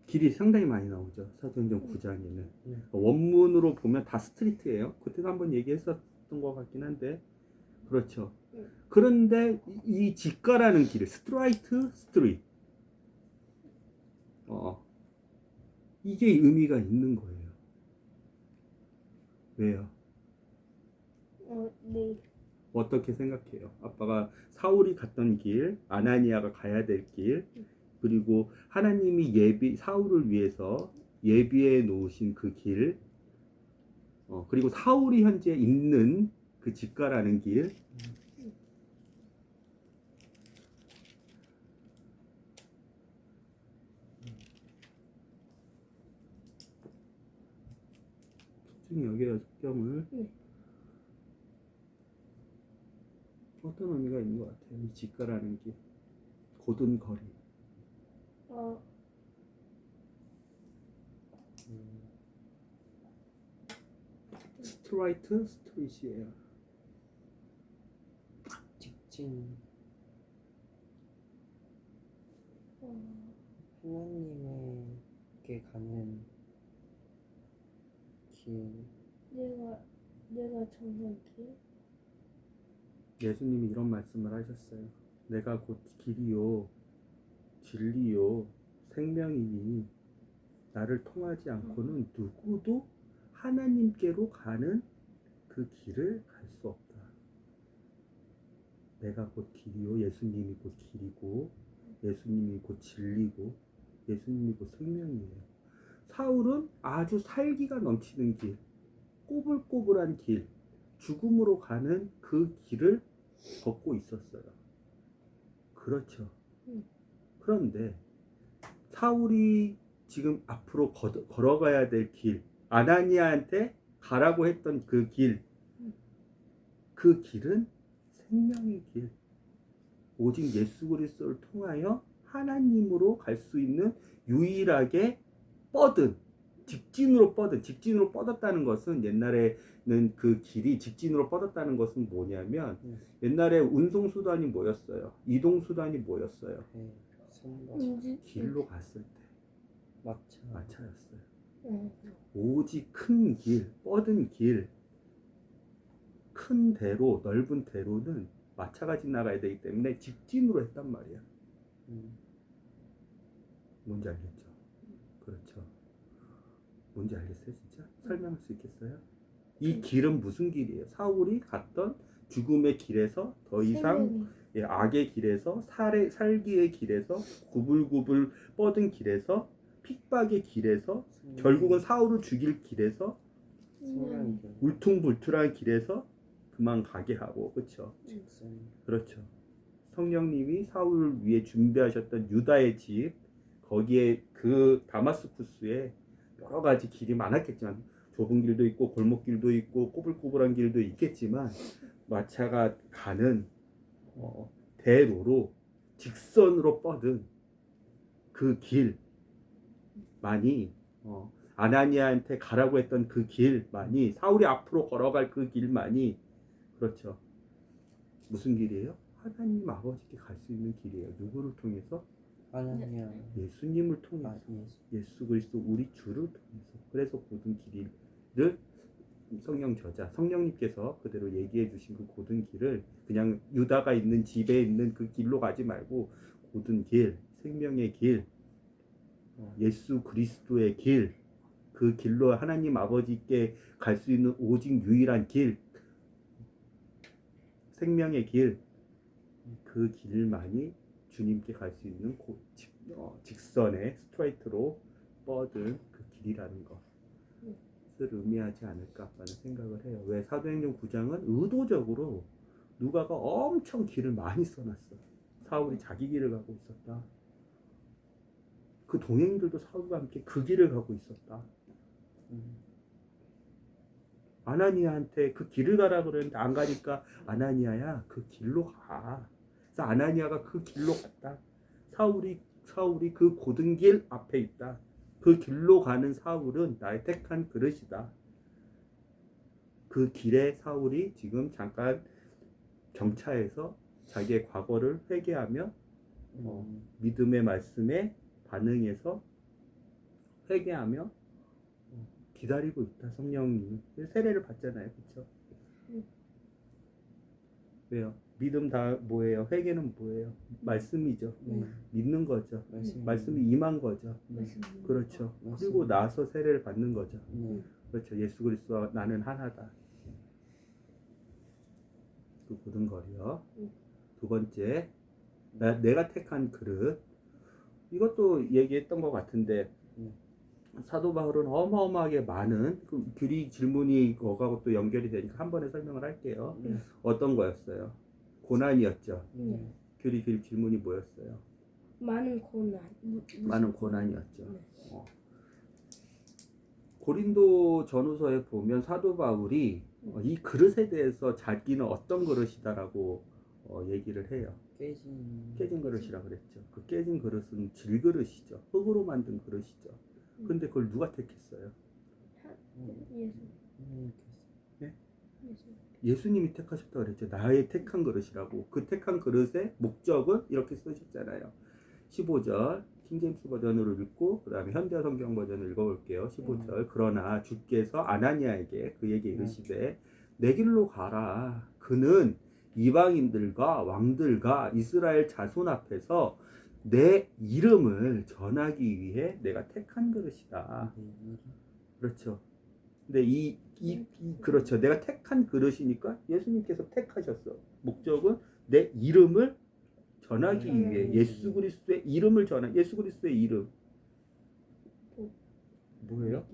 S1: 길이 상당히 많이 나오죠. 사도행전 9장에는 원문으로 보면 다 스트리트예요. 그때도 한번 얘기했었던 것 같긴 한데 그렇죠. 그런데 이 직가라는 길, 스트라이트, 스트릿, 이게 의미가 있는 거예요. 왜요?
S2: 네.
S1: 어떻게 생각해요? 아빠가 사울이 갔던 길, 아나니아가 가야 될 길, 그리고 하나님이 사울을 위해서 예비해 놓으신 그 길, 그리고 사울이 현재 있는 그 직가라는 길, 속증이 여기다 속점을 어떤 의미가 있는 것 같아요? 이 직가라는 길, 곧은 거리. 스트라이트, 스트릿이에요.
S3: 직진. 하나님에게 가는 길.
S2: 내가 정한 길?
S1: 예수님이 이런 말씀을 하셨어요. 내가 곧 길이요, 진리요, 생명이니 나를 통하지 않고는 누구도 하나님께로 가는 그 길을 갈 수 없다. 내가 곧 길이요, 예수님이 곧 길이고, 예수님이 곧 진리고, 예수님이 곧 생명이에요. 사울은 아주 살기가 넘치는 길, 꼬불꼬불한 길, 죽음으로 가는 그 길을 걷고 있었어요. 그렇죠. 그런데 사울이 지금 앞으로 걸어가야 될 길, 아나니아한테 가라고 했던 그 길, 그 길은 생명의 길, 오직 예수 그리스도를 통하여 하나님으로 갈 수 있는 유일하게 직진으로 뻗었다는 것은, 옛날에는 그 길이 직진으로 뻗었다는 것은 뭐냐면, 옛날에 운송수단이 뭐였어요? 이동수단이 뭐였어요? 길로 갔을 때 마차였어요. 오직 큰 길, 뻗은 길, 큰 대로, 넓은 대로는 마차가 지나가야 되기 때문에 직진으로 했단 말이야. 뭔지 알겠죠? 그렇죠. 뭔지 알겠어요, 진짜? 설명할 수 있겠어요? 이 길은 무슨 길이에요? 사울이 갔던 죽음의 길에서 더 이상 악의 길에서 살기의 길에서 구불구불 뻗은 길에서 핍박의 길에서 결국은 사울을 죽일 길에서 울퉁불퉁한 길에서 그만 가게 하고, 그렇죠? 그렇죠. 성령님이 사울을 위해 준비하셨던 유다의 집, 거기에 그 다마스쿠스에 여러 가지 길이 많았겠지만, 좁은 길도 있고 골목길도 있고 꼬불꼬불한 길도 있겠지만, 마차가 가는 대로로 직선으로 뻗은 그 길만이, 아나니아한테 가라고 했던 그 길만이, 사울이 앞으로 걸어갈 그 길만이, 그렇죠, 무슨 길이에요? 하나님 아버지께 갈 수 있는 길이에요. 누구를 통해서?
S3: 아나니아.
S1: 예수님을 통해서. 예수 그리스도 우리 주를 통해서. 그래서 고든 길을 성령 저자 성령님께서 그대로 얘기해 주신 그 고든 길을 그냥 유다가 있는 집에 있는 그 길로 가지 말고, 고든 길, 생명의 길, 예수 그리스도의 길, 그 길로 하나님 아버지께 갈 수 있는 오직 유일한 길, 생명의 길, 그 길만이 주님께 갈 수 있는 직선의 스트레이트로 뻗은 그 길이라는 것을 의미하지 않을까 하는 생각을 해요. 왜? 사도행전 9장은 의도적으로 누가가 엄청 길을 많이 써놨어. 사울이 자기 길을 가고 있었다. 그 동행들도 사울과 함께 그 길을 가고 있었다. 아나니아한테 그 길을 가라 그랬는데 안 가니까, 아나니아야 그 길로 가. 그래서 아나니아가 그 길로 갔다. 사울이 그 고든 길 앞에 있다. 그 길로 가는 사울은 나의 택한 그릇이다. 그 길에 사울이 지금 잠깐 정차해서 자기의 과거를 회개하며 믿음의 말씀에 반응해서 회개하며 기다리고 있다. 성령님 세례를 받잖아요, 그렇죠? 왜요? 믿음 다 뭐예요? 회개는 뭐예요? 말씀이죠. 믿는 거죠. 말씀이 임한 거죠. 그렇죠. 그리고 나서 세례를 받는 거죠. 그렇죠. 예수 그리스도와 나는 하나다. 그 굳은 거리요. 두 번째, 내가 택한 그릇. 이것도 얘기했던 것 같은데 사도 바울은 어마어마하게 많은 그 규리 질문이 그거하고 또 연결이 되니까 한 번에 설명을 할게요. 어떤 거였어요? 고난이었죠. 규리 질문이 뭐였어요?
S2: 많은 고난.
S1: 많은 고난이었죠. 고린도 전후서에 보면 사도 바울이 이 그릇에 대해서 자기는 어떤 그릇이다라고 얘기를 해요. 깨진 그릇이라 그랬죠. 그 깨진 그릇은 질그릇이죠. 흙으로 만든 그릇이죠. 근데 그걸 누가 택했어요?
S2: 예수.
S1: 네? 예수님이 택하셨다고 그랬죠. 나의 택한 그릇이라고. 그 택한 그릇의 목적은 이렇게 쓰셨잖아요. 15절 킹제임스 버전으로 읽고 그 다음에 현대 성경 버전을 읽어볼게요. 15절 그러나 주께서 아나니아에게 그에게 이르시되 내 길로 가라. 그는 이방인들과 왕들과 이스라엘 자손 앞에서 내 이름을 전하기 위해 내가 택한 그릇이다. 그렇죠. 근데 그렇죠. 내가 택한 그릇이니까 예수님께서 택하셨어. 목적은 내 이름을 전하기 위해 예수 그리스도의 이름을 예수 그리스도의 이름 뭐예요?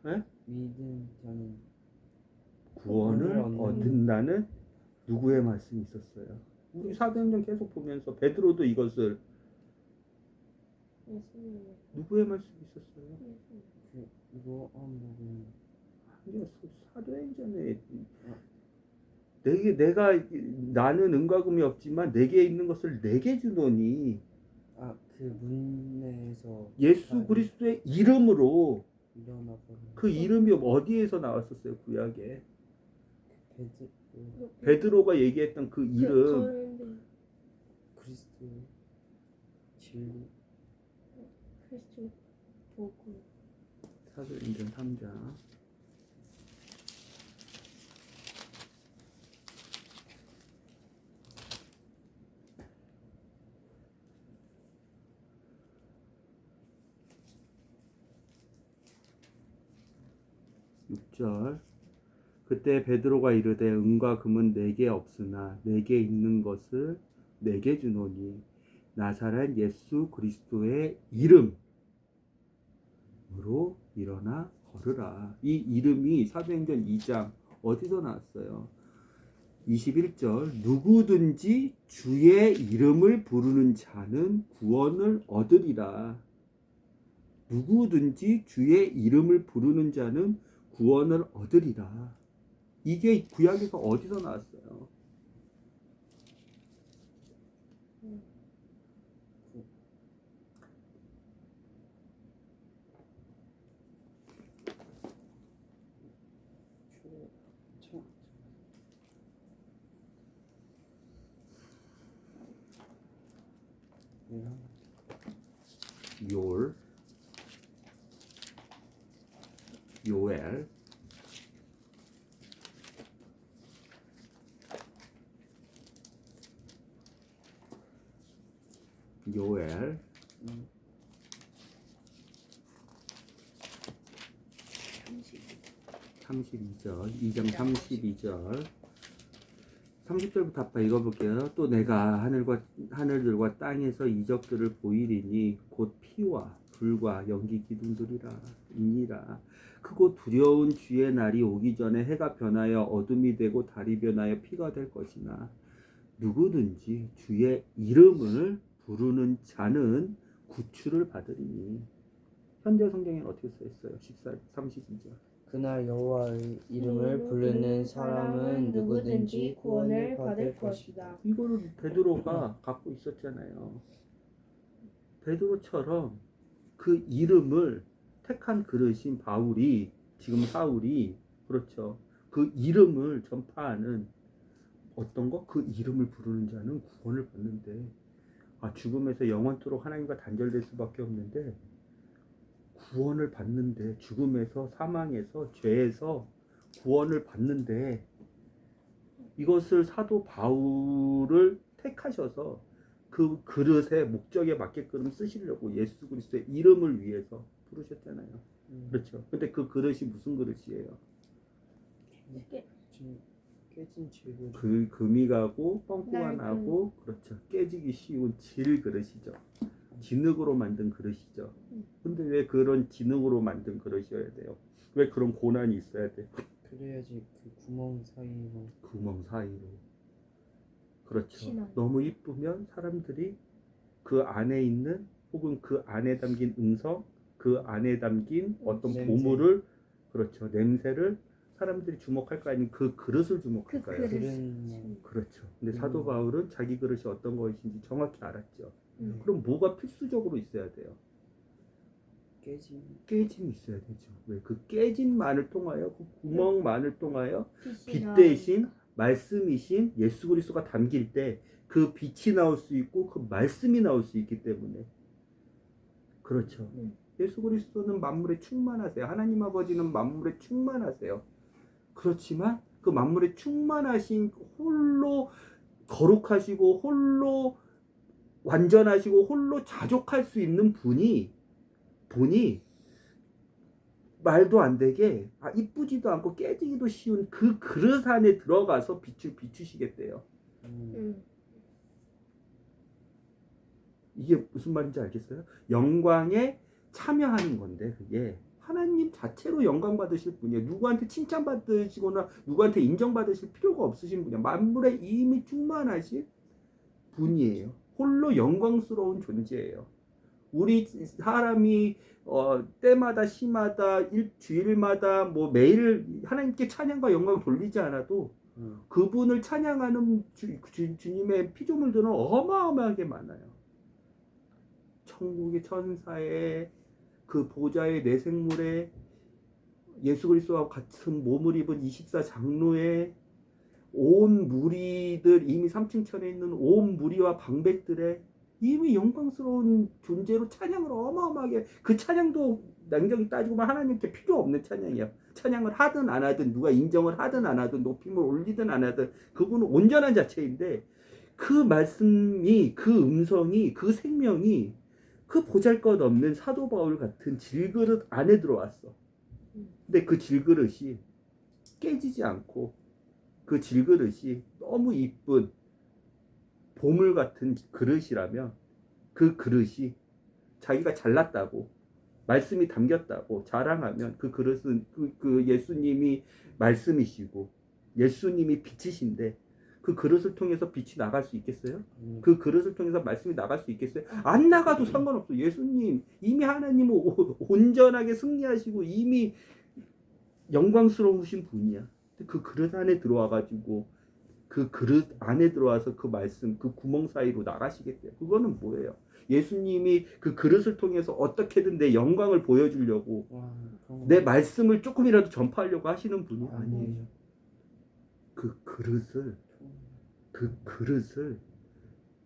S1: 네?
S3: 믿음 저는
S1: 구원을 얻는다는 누구의 말씀이 있었어요? 우리 사도행전 계속 보면서 베드로도 이것을 누구의 말씀이 있었어요?
S3: 이거
S1: 아니요, 사도행전에 나는 은과 금이 없지만 내게 있는 것을 내게 주노니
S3: 그 문에서
S1: 예수 그리스도의 이름으로
S3: 일어나서
S1: 그 이름이 어디에서 나왔었어요? 구약에
S3: 베드로
S1: 베드로가 얘기했던 그 이름
S3: 그리스도 진리
S2: 그리스도 보고
S1: 사도행전 3장 6절 그때 베드로가 이르되 은과 금은 내게 없으나 내게 있는 것을 내게 주노니 나사렛 예수 그리스도의 이름으로 일어나 걸으라. 이 이름이 사도행전 2장 어디서 나왔어요? 21절 누구든지 주의 이름을 부르는 자는 구원을 얻으리라. 누구든지 주의 이름을 부르는 자는 구원을 얻으리라. 이게 구약에서 어디서 나왔어요? 요엘 요엘 32절 2장 32절 30절부터 아빠 읽어볼게요. 또 내가 하늘들과 땅에서 이적들을 보이리니 곧 피와 불과 연기 기둥들이니라. 크고 두려운 주의 날이 오기 전에 해가 변하여 어둠이 되고 달이 변하여 피가 될 것이나 누구든지 주의 이름을 부르는 자는 구출을 받으리니. 현대 성경에는 어떻게 써있어요? 32절
S3: 그날 여호와의 이름을 부르는 사람은 누구든지 구원을 받을 것이다.
S1: 이거를 베드로가 갖고 있었잖아요. 베드로처럼 그 그 이름을 택한 그릇인 바울이 지금 사울이 그렇죠. 그 이름을 전파하는 어떤 거? 그 이름을 부르는 자는 구원을 받는데 죽음에서 영원토록 하나님과 단절될 수밖에 없는데 구원을 받는데 죽음에서 사망에서 죄에서 구원을 받는데 이것을 사도 바울을 택하셔서 그 그릇의 목적에 맞게끔 쓰시려고 예수 그리스도의 이름을 위해서 부르셨잖아요. 그렇죠. 근데 그 그릇이 무슨 그릇이에요?
S3: 깨진 질그릇.
S1: 그 금이 가고 뻥꾸가
S2: 낡은.
S1: 나고 그렇죠. 깨지기 쉬운 질 그릇이죠. 진흙으로 만든 그릇이죠. 근데 왜 그런 진흙으로 만든 그릇이어야 돼요? 왜 그런 고난이 있어야 돼요?
S3: 그래야지 그 구멍 사이로.
S1: 구멍 사이로. 그렇죠.
S2: 신앙.
S1: 너무 이쁘면 사람들이 그 안에 있는 혹은 그 안에 담긴 음성, 그 안에 담긴 어떤
S3: 냄새.
S1: 보물을 그렇죠. 냄새를 사람들이 주목할 거 아닌 그 그릇을 주목할
S2: 그
S1: 거예요.
S2: 그릇.
S3: 그런
S1: 그렇죠. 근데 사도 바울은 자기 그릇이 어떤 것인지 정확히 알았죠.
S2: 음.
S1: 그럼 뭐가 필수적으로 있어야 돼요?
S3: 깨진.
S1: 깨짐이 있어야 되죠. 왜? 그 깨짐만을 통하여 그 구멍만을 통하여
S2: 빛이
S1: 빛 대신
S2: 나오니까.
S1: 말씀이신 예수 그리스도가 담길 때 그 빛이 나올 수 있고 그 말씀이 나올 수 있기 때문에 그렇죠. 예수 그리스도는 만물에 충만하세요. 하나님 아버지는 만물에 충만하세요. 그렇지만 그 만물에 충만하신 홀로 거룩하시고 홀로 완전하시고 홀로 자족할 수 있는 분이 말도 안 되게 이쁘지도 않고 깨지기도 쉬운 그 그릇 안에 들어가서 빛을 비추시겠대요. 이게 무슨 말인지 알겠어요? 영광에 참여하는 건데 그게 하나님 자체로 영광 받으실 분이에요. 누구한테 칭찬 받으시거나 누구한테 인정 받으실 필요가 없으신 분이에요. 만물에 이미 충만하신 분이에요. 홀로 영광스러운 존재예요. 우리 사람이 때마다 시마다 일주일마다 뭐 매일 하나님께 찬양과 영광을 돌리지 않아도 그분을 찬양하는 주님의 피조물들은 어마어마하게 많아요. 천국의 천사에 그 보좌의 내생물에 예수 그리스도와 같은 몸을 입은 24장로에 온 무리들 이미 3층 천에 있는 온 무리와 방백들의 이미 영광스러운 존재로 찬양을 어마어마하게 그 찬양도 냉정히 따지고 보면 하나님께 필요 없는 찬양이에요. 찬양을 하든 안 하든 누가 인정을 하든 안 하든 높임을 올리든 안 하든 그분은 온전한 자체인데 그 말씀이 그 음성이 그 생명이 그 보잘것없는 사도 바울 같은 질그릇 안에 들어왔어. 근데 그 질그릇이 깨지지 않고 그 질그릇이 너무 이쁜 보물 같은 그릇이라면 그 그릇이 자기가 잘났다고 말씀이 담겼다고 자랑하면 그 그릇은 그 예수님이 말씀이시고 예수님이 빛이신데 그 그릇을 통해서 빛이 나갈 수 있겠어요? 그 그릇을 통해서 말씀이 나갈 수 있겠어요? 안 나가도 상관없어. 예수님 이미 하나님은 온전하게 승리하시고 이미 영광스러우신 분이야. 그 그릇 안에 들어와가지고 그 그릇 안에 들어와서 그 말씀 그 구멍 사이로 나가시겠대요. 그거는 뭐예요? 예수님이 그 그릇을 통해서 어떻게든 내 영광을 보여주려고 내 말씀을 조금이라도 전파하려고 하시는 분이 아니에요. 그 그릇을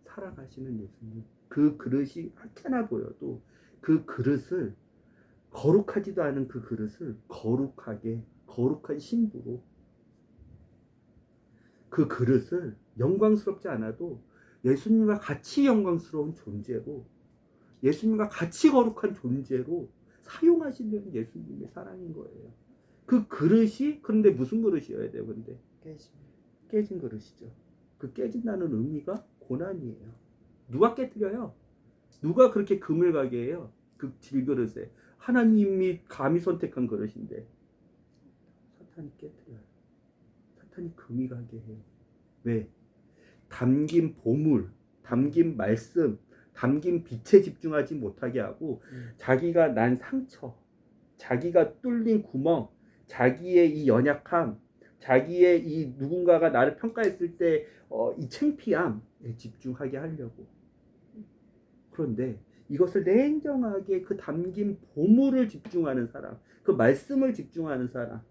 S1: 살아가시는 예수님. 그 그릇이 하찮아 보여도 그 그릇을 거룩하지도 않은 그 그릇을 거룩한 신부로 그 그릇을 영광스럽지 않아도 예수님과 같이 영광스러운 존재로 예수님과 같이 거룩한 존재로 사용하시는 예수님의 사랑인 거예요. 그 그릇이 그런데 무슨 그릇이어야 돼요? 근데 깨진 그릇이죠. 그 깨진다는 의미가 고난이에요. 누가 깨뜨려요? 누가 그렇게 금을 가게 해요? 그 질그릇에 하나님이 감히 선택한 그릇인데 사탄이 깨뜨려요. 사탄이 금이 가게 해요. 왜? 담긴 보물, 담긴 말씀, 담긴 빛에 집중하지 못하게 하고 자기가 난 상처, 자기가 뚫린 구멍, 자기의 이 연약함, 자기의 이 누군가가 나를 평가했을 때 이 창피함에 집중하게 하려고. 그런데 이것을 냉정하게 그 담긴 보물을 집중하는 사람, 그 말씀을 집중하는 사람,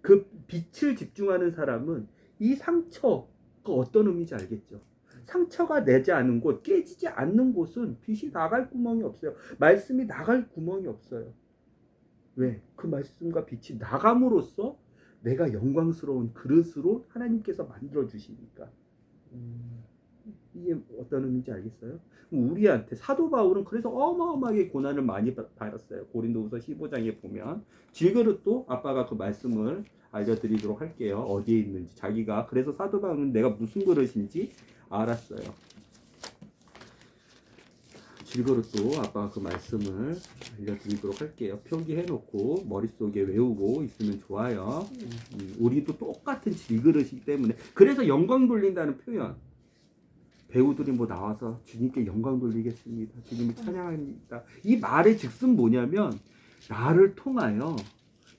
S1: 그 빛을 집중하는 사람은 이 상처가 어떤 의미인지 알겠죠. 상처가 내지 않은 곳, 깨지지 않는 곳은 빛이 나갈 구멍이 없어요. 말씀이 나갈 구멍이 없어요. 왜? 그 말씀과 빛이 나감으로써 내가 영광스러운 그릇으로 하나님께서 만들어 주시니까. 이게 어떤 의미인지 알겠어요? 우리한테 사도 바울은 그래서 어마어마하게 고난을 많이 받았어요. 고린도후서 15장에 보면 질그릇도 아빠가 그 말씀을 알려드리도록 할게요. 어디에 있는지 자기가. 그래서 사도 바울은 내가 무슨 그릇인지 알았어요. 질그릇도 아빠가 그 말씀을 알려드리도록 할게요. 표기해놓고 머릿속에 외우고 있으면 좋아요. 우리도 똑같은 질그릇이기 때문에. 그래서 영광 돌린다는 표현. 배우들이 뭐 나와서 주님께 영광 돌리겠습니다. 주님을 찬양합니다. 이 말의 즉슨 뭐냐면 나를 통하여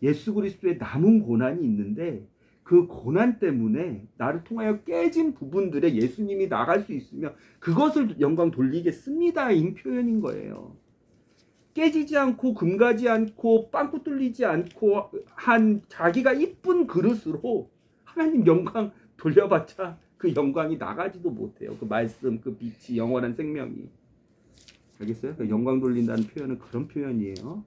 S1: 예수 그리스도의 남은 고난이 있는데 그 고난 때문에 나를 통하여 깨진 부분들에 예수님이 나갈 수 있으며 그것을 영광 돌리겠습니다. 이 표현인 거예요. 깨지지 않고 금가지 않고 빵꾸 뚫리지 않고 한 자기가 이쁜 그릇으로 하나님 영광 돌려봤자 그 영광이 나가지도 못해요. 그 말씀, 그 빛이 영원한 생명이. 알겠어요? 그 영광 돌린다는 표현은 그런 표현이에요.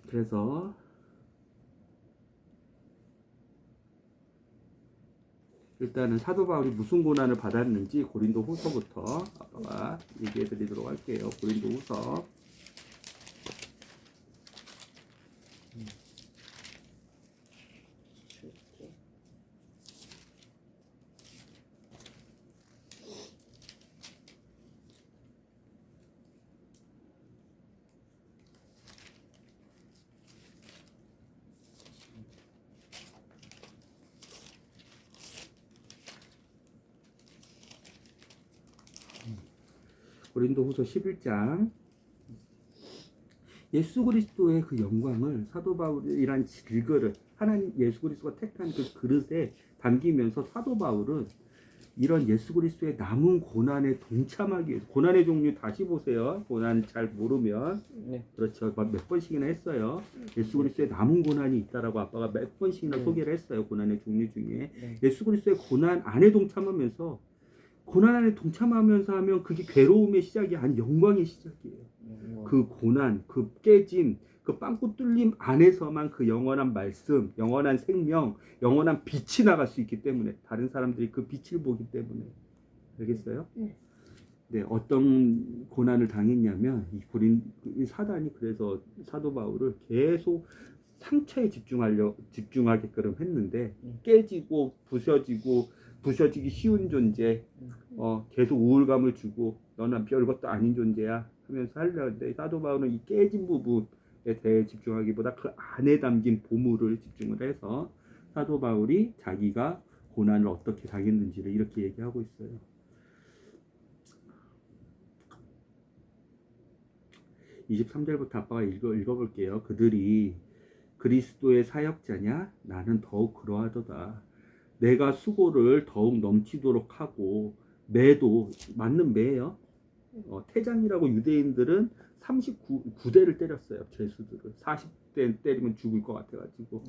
S1: 그래서 일단은 사도 바울이 무슨 고난을 받았는지 고린도 후서부터 아빠가 얘기해 드리도록 할게요. 고린도 후서 고린도후서 11장. 예수 그리스도의 그 영광을 사도 바울이란 질그릇, 하나님 예수 그리스도가 택한 그 그릇에 담기면서 사도 바울은 이런 예수 그리스도의 남은 고난에 동참하기 위해서, 고난의 종류 다시 보세요. 고난 잘 모르면.
S3: 네.
S1: 그렇죠. 몇 번씩이나 했어요. 예수 그리스도의 남은 고난이 있다라고 아빠가 몇 번씩이나 소개를 했어요. 고난의 종류 중에. 예수 그리스도의 고난 안에 동참하면서, 고난 안에 동참하면서 하면 그게 괴로움의 시작이 아닌 영광의 시작이에요. 그 고난, 그 깨짐, 그 빵꾸 뚫림 안에서만 그 영원한 말씀, 영원한 생명, 영원한 빛이 나갈 수 있기 때문에, 다른 사람들이 그 빛을 보기 때문에. 알겠어요? 네, 어떤 고난을 당했냐면 이 사단이 그래서 사도 바울을 계속 상처에 집중하게끔 했는데, 깨지고 부서지기 쉬운 존재, 계속 우울감을 주고 너는 별것도 아닌 존재야 하면서 하려는데, 사도 바울은 이 깨진 부분에 대해 집중하기보다 그 안에 담긴 보물을 집중을 해서 사도 바울이 자기가 고난을 어떻게 당했는지를 이렇게 얘기하고 있어요. 23절부터 아빠가 읽어볼게요. 그들이 그리스도의 사역자냐? 나는 더욱 그러하도다. 내가 수고를 더욱 넘치도록 하고, 매도, 맞는 매예요. 태장이라고 유대인들은 39대를 때렸어요. 죄수들을 40대 때리면 죽을 것 같아가지고,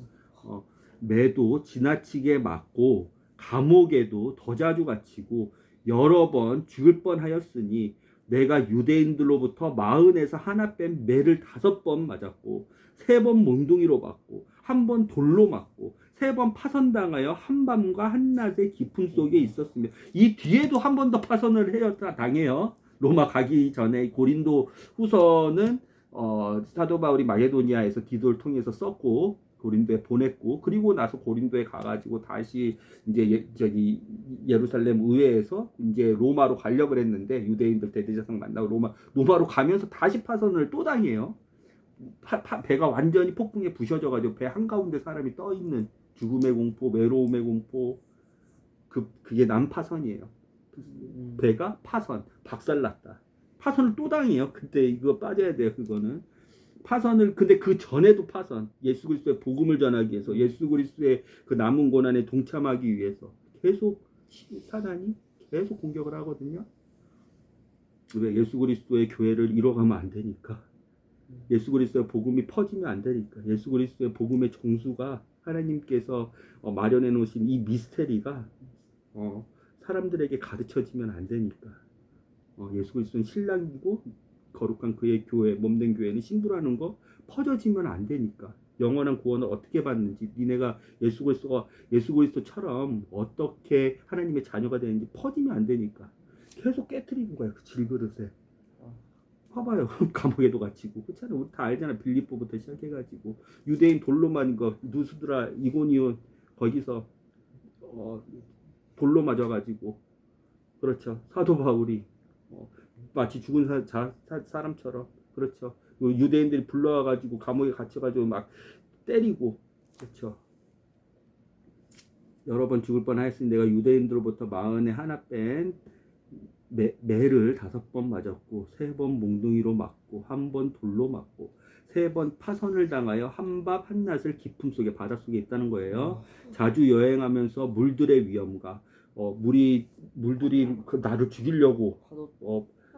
S1: 매도 지나치게 맞고 감옥에도 더 자주 갇히고 여러 번 죽을 뻔하였으니 내가 유대인들로부터 40에서 하나 뺀 매를 5번 맞았고 3번 몽둥이로 맞고 1번 돌로 맞고 3번 파선당하여 한밤과 한낮의 깊음 속에 있었으며, 이 뒤에도 한 번 더 파선을 당해요. 로마 가기 전에. 고린도 후서는 사도 바울이 마게도니아에서 디도를 통해서 썼고 고린도에 보냈고, 그리고 나서 고린도에 가가지고 다시 이제 예루살렘 의회에서 이제 로마로 가려고 했는데, 유대인들 대제사장 만나고 로마로 가면서 다시 파선을 또 당해요. 배가 완전히 폭풍에 부셔져가지고 배 한가운데 사람이 떠있는 죽음의 공포, 외로움의 공포, 그게 난파선이에요. 배가 파선, 박살났다. 파선을 또 당해요. 그때 이거 빠져야 돼요. 그거는 파선을 근데 그 전에도 파선 예수 그리스도의 복음을 전하기 위해서 예수 그리스도의 그 남은 고난에 동참하기 위해서 계속 사단이 계속 공격을 하거든요. 왜 예수 그리스도의 교회를 이뤄가면 안 되니까 예수 그리스도의 복음이 퍼지면 안 되니까 예수 그리스도의 복음의 정수가 하나님께서 마련해 놓으신 이 미스테리가 사람들에게 가르쳐지면 안 되니까 예수 그리스도는 신랑이고 거룩한 그의 교회 몸된 교회는 신부라는 거 퍼져지면 안 되니까 영원한 구원을 어떻게 받는지 니네가 예수 그리스도처럼 어떻게 하나님의 자녀가 되는지 퍼지면 안 되니까 계속 깨트리는 거야 그 질그릇에. 봐봐요 감옥에도 갇히고 그렇잖아. 우리 다 알잖아. 빌립보부터 시작해가지고 유대인 돌로만 거 누스드라 이고니온 거기서 돌로 맞아가지고 그렇죠. 사도 바울이 마치 죽은 사람처럼 그렇죠. 유대인들이 불러와가지고 감옥에 갇혀가지고 막 때리고 그렇죠. 여러 번 죽을 뻔하였으니 내가 유대인들로부터 마흔에 하나 뺀 매를 5번 맞았고 3번 몽둥이로 맞고 1번 돌로 맞고 3번 파선을 당하여 한밤 한낮을 깊음 속에 바닷속에 있다는 거예요. 자주 여행하면서 물들의 위험과 물들이 나를 죽이려고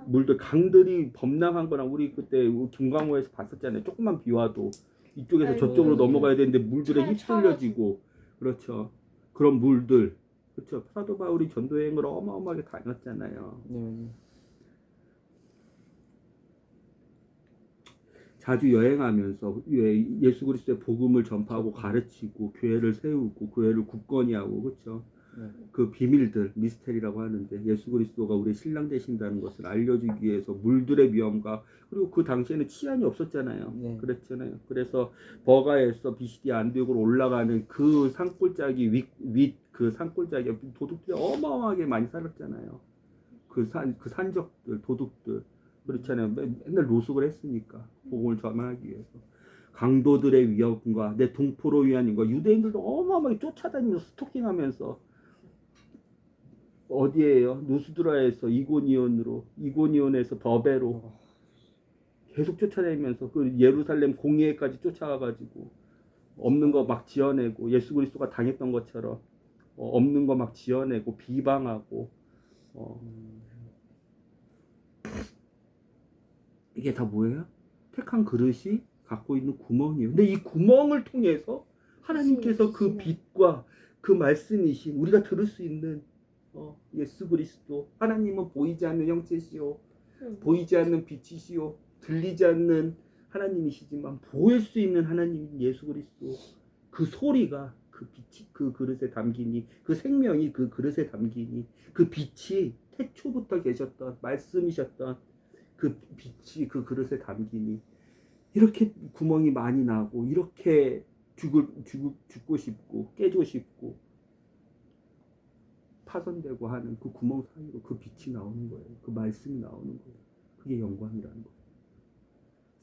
S1: 물들 강들이 범람한 거랑 우리 그때 김광호에서 봤었잖아요. 조금만 비 와도 이쪽에서 저쪽으로 넘어가야 되는데 물들에 휩쓸려지고 그렇죠. 그런 물들 그렇죠. 사도 바울이 전도 여행을 어마어마하게 다녔잖아요. 자주 여행하면서 예수 그리스도의 복음을 전파하고 가르치고 교회를 세우고 교회를 굳건히 하고 그렇죠. 그 비밀들 미스테리라고 하는데 예수 그리스도가 우리 신랑 되신다는 것을 알려주기 위해서 물들의 위험과 그리고 그 당시에는 치안이 없었잖아요. 그랬잖아요. 그래서 버가에서 비시디아 안디옥으로 올라가는 그 산골짜기 윗 그 산골짜기 도둑들이 어마어마하게 많이 살았잖아요. 그 산적들 도둑들 그렇잖아요. 맨날 노숙을 했으니까 복음을 전하기 위해서 강도들의 위협과 내 동포로 위한 인과 유대인들도 어마어마하게 쫓아다니면서 스토킹하면서 어디에요? 누스드라에서 이고니온에서 더베로 계속 쫓아다니면서 그 예루살렘 공회까지 쫓아가가지고 없는 거 막 지어내고 예수 그리스도가 당했던 것처럼 없는 거 막 지어내고 비방하고 이게 다 뭐예요? 택한 그릇이 갖고 있는 구멍이에요. 근데 이 구멍을 통해서 하나님께서 그 빛과 그 말씀이신 우리가 들을 수 있는 예수 그리스도 하나님은 보이지 않는 형체시오 보이지 않는 빛이시오 들리지 않는 하나님이시지만 보일 수 있는 하나님인 예수 그리스도 그 소리가 그 빛이 그 그릇에 담기니 그 생명이 그 그릇에 담기니 그 빛이 태초부터 계셨던 말씀이셨던 그 빛이 그 그릇에 담기니 이렇게 구멍이 많이 나고 이렇게 죽고 싶고 깨고 싶고 파손되고 하는 그 구멍 사이로 그 빛이 나오는 거예요. 그 말씀이 나오는 거예요. 그게 영광이라는 거예요.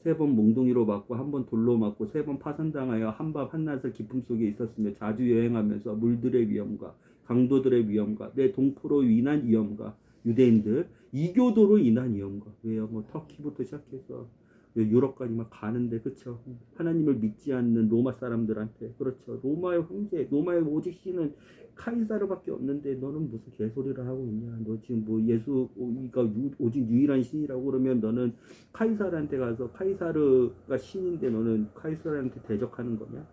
S1: 3번 몽둥이로 맞고 1번 돌로 맞고 3번 파손당하여 한밤 한낮을 깊음 속에 있었으며 자주 여행하면서 물들의 위험과 강도들의 위험과 내 동포로 인한 위험과 유대인들 이교도로 인한 위험과 왜요? 뭐 터키부터 시작해서 유럽까지 막 가는데 그렇죠. 하나님을 믿지 않는 로마 사람들한테 그렇죠. 로마의 황제, 로마의 오직 신은 카이사르밖에 없는데 너는 무슨 개소리를 하고 있냐? 너 지금 뭐 예수가 오직 유일한 신이라고 그러면 너는 카이사르한테 가서 카이사르가 신인데 너는 카이사르한테 대적하는 거냐?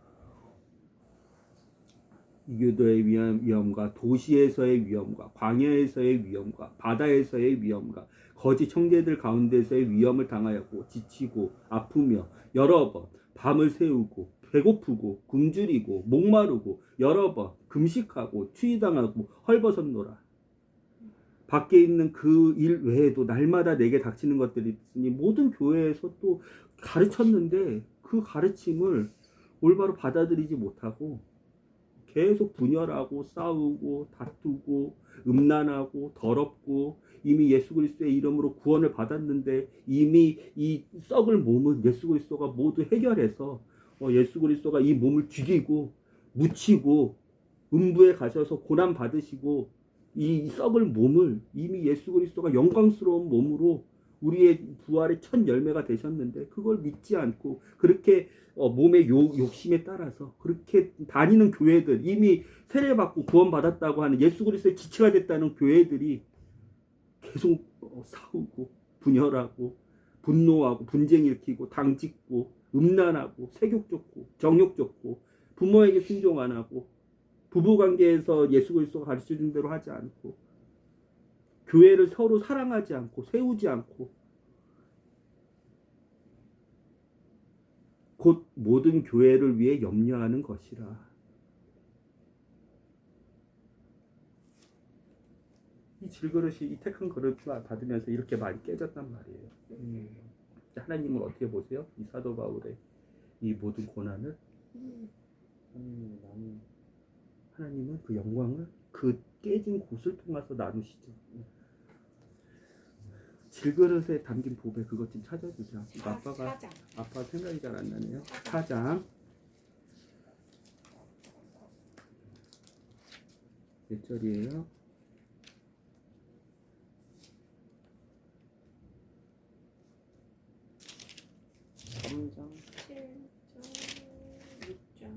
S1: 이교도의 위험과 도시에서의 위험과 광야에서의 위험과 바다에서의 위험과 거짓 형제들 가운데서의 위험을 당하였고 지치고 아프며 여러 번 밤을 새우고 배고프고 굶주리고 목마르고 여러 번 금식하고 추위당하고 헐벗었노라. 밖에 있는 그 일 외에도 날마다 내게 닥치는 것들이 있으니 모든 교회에서 또 가르쳤는데 그 가르침을 올바로 받아들이지 못하고 계속 분열하고 싸우고 다투고 음란하고 더럽고 이미 예수 그리스도의 이름으로 구원을 받았는데 이미 이 썩을 몸은 예수 그리스도가 모두 해결해서 예수 그리스도가 이 몸을 죽이고 묻히고 음부에 가셔서 고난 받으시고 이 썩을 몸을 이미 예수 그리스도가 영광스러운 몸으로 우리의 부활의 첫 열매가 되셨는데 그걸 믿지 않고 그렇게 몸의 욕심에 따라서 그렇게 다니는 교회들, 이미 세례받고 구원받았다고 하는 예수 그리스도의 지체가 됐다는 교회들이 계속 싸우고 분열하고 분노하고 분쟁 일으키고 당짓고 음란하고 세욕 좋고 정욕 좋고 부모에게 순종 안 하고 부부관계에서 예수 그리스도가 가르쳐준 대로 하지 않고 교회를 서로 사랑하지 않고 세우지 않고 곧 모든 교회를 위해 염려하는 것이라. 이 질그릇이 이 택한 그릇을 받으면서 이렇게 많이 깨졌단 말이에요. 하나님은 어떻게 보세요? 이 사도 바울의 이 모든 고난을 하나님은 그 영광을 그 깨진 곳을 통해서 나누시죠. 질그릇에 담긴 보배 그것 좀 찾아주세요.
S2: 사장.
S1: 아빠 생각이 잘 안 나네요. 4장 몇 절이에요?
S3: 3장
S4: 6장.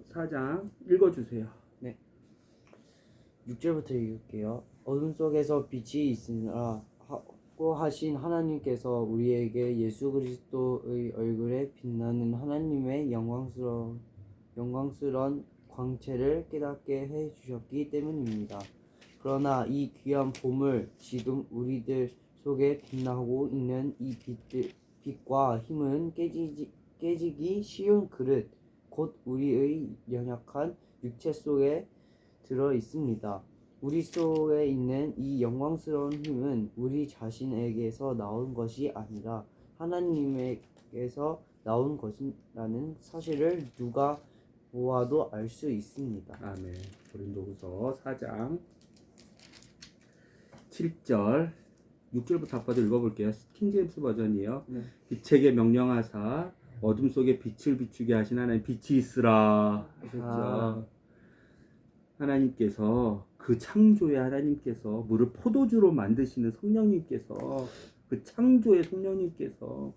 S1: 4장 읽어주세요.
S3: 6절부터 읽을게요. 어둠 속에서 빛이 있으라 하고 하신 하나님께서 우리에게 예수 그리스도의 얼굴에 빛나는 하나님의 영광스러운 광채를 깨닫게 해 주셨기 때문입니다. 그러나 이 귀한 보물, 지금 우리들 속에 빛나고 있는 이 빛과 힘은 깨지기 쉬운 그릇, 곧 우리의 연약한 육체 속에 들어 있습니다. 우리 속에 있는 이 영광스러운 힘은 우리 자신에게서 나온 것이 아니라 하나님에게서 나온 것이라는 사실을 누가 보아도 알 수 있습니다.
S1: 아멘. 고린도후서 4장 7절 6절부터 아빠도 읽어볼게요. 킹제임스 버전이에요. 빛에게 명령하사 어둠 속에 빛을 비추게 하신 하나님, 빛이 있으라 하셨죠. 하나님께서 그 창조의 하나님께서 물을 포도주로 만드시는 성령님께서 그 창조의 성령님께서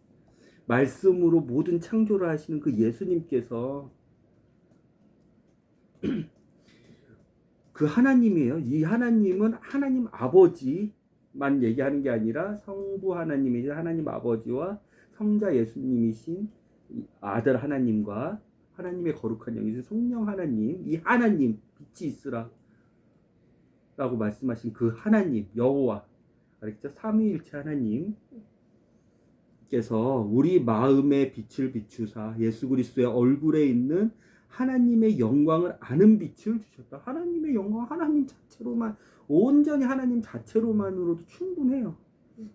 S1: 말씀으로 모든 창조를 하시는 그 예수님께서 그 하나님이에요. 이 하나님은 하나님 아버지만 얘기하는 게 아니라 성부 하나님이신 하나님 아버지와 성자 예수님이신 아들 하나님과 하나님의 거룩한 영이신 성령 하나님, 이 하나님 빛이 있으라 라고 말씀하신 그 하나님 여호와, 알겠죠? 삼위일체 하나님께서 우리 마음의 빛을 비추사 예수 그리스도의 얼굴에 있는 하나님의 영광을 아는 빛을 주셨다. 하나님의 영광, 하나님 자체로만, 온전히 하나님 자체로만으로도 충분해요.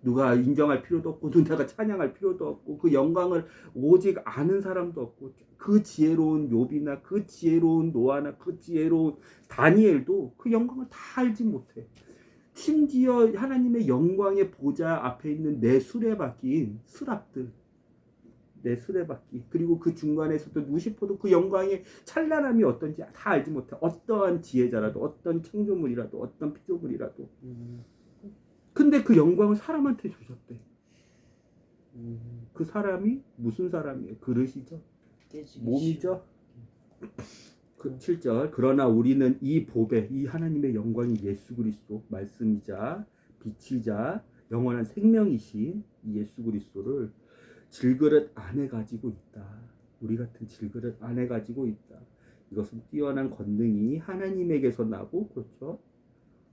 S1: 누가 인정할 필요도 없고 누가 찬양할 필요도 없고 그 영광을 오직 아는 사람도 없고 그 지혜로운 욥이나 그 지혜로운 노아나 그 지혜로운 다니엘도 그 영광을 다 알지 못해. 심지어 하나님의 영광의 보좌 앞에 있는 네 수레바퀴인 스랍들, 내 수레바퀴, 그리고 그 중간에서도 루시퍼도 그 영광의 찬란함이 어떤지 다 알지 못해. 어떠한 지혜자라도, 어떤 창조물이라도, 어떤 피조물이라도. 근데 그 영광을 사람한테 주셨대. 그 사람이 무슨 사람이에요? 그릇이죠. 몸이죠. 그 7절 그러나 우리는 이 보배, 이 하나님의 영광이 예수 그리스도 말씀이자 빛이자 영원한 생명이신 이 예수 그리스도를 질그릇 안에 가지고 있다. 우리 같은 질그릇 안에 가지고 있다. 이것은 뛰어난 권능이 하나님에게서 나고, 그렇죠?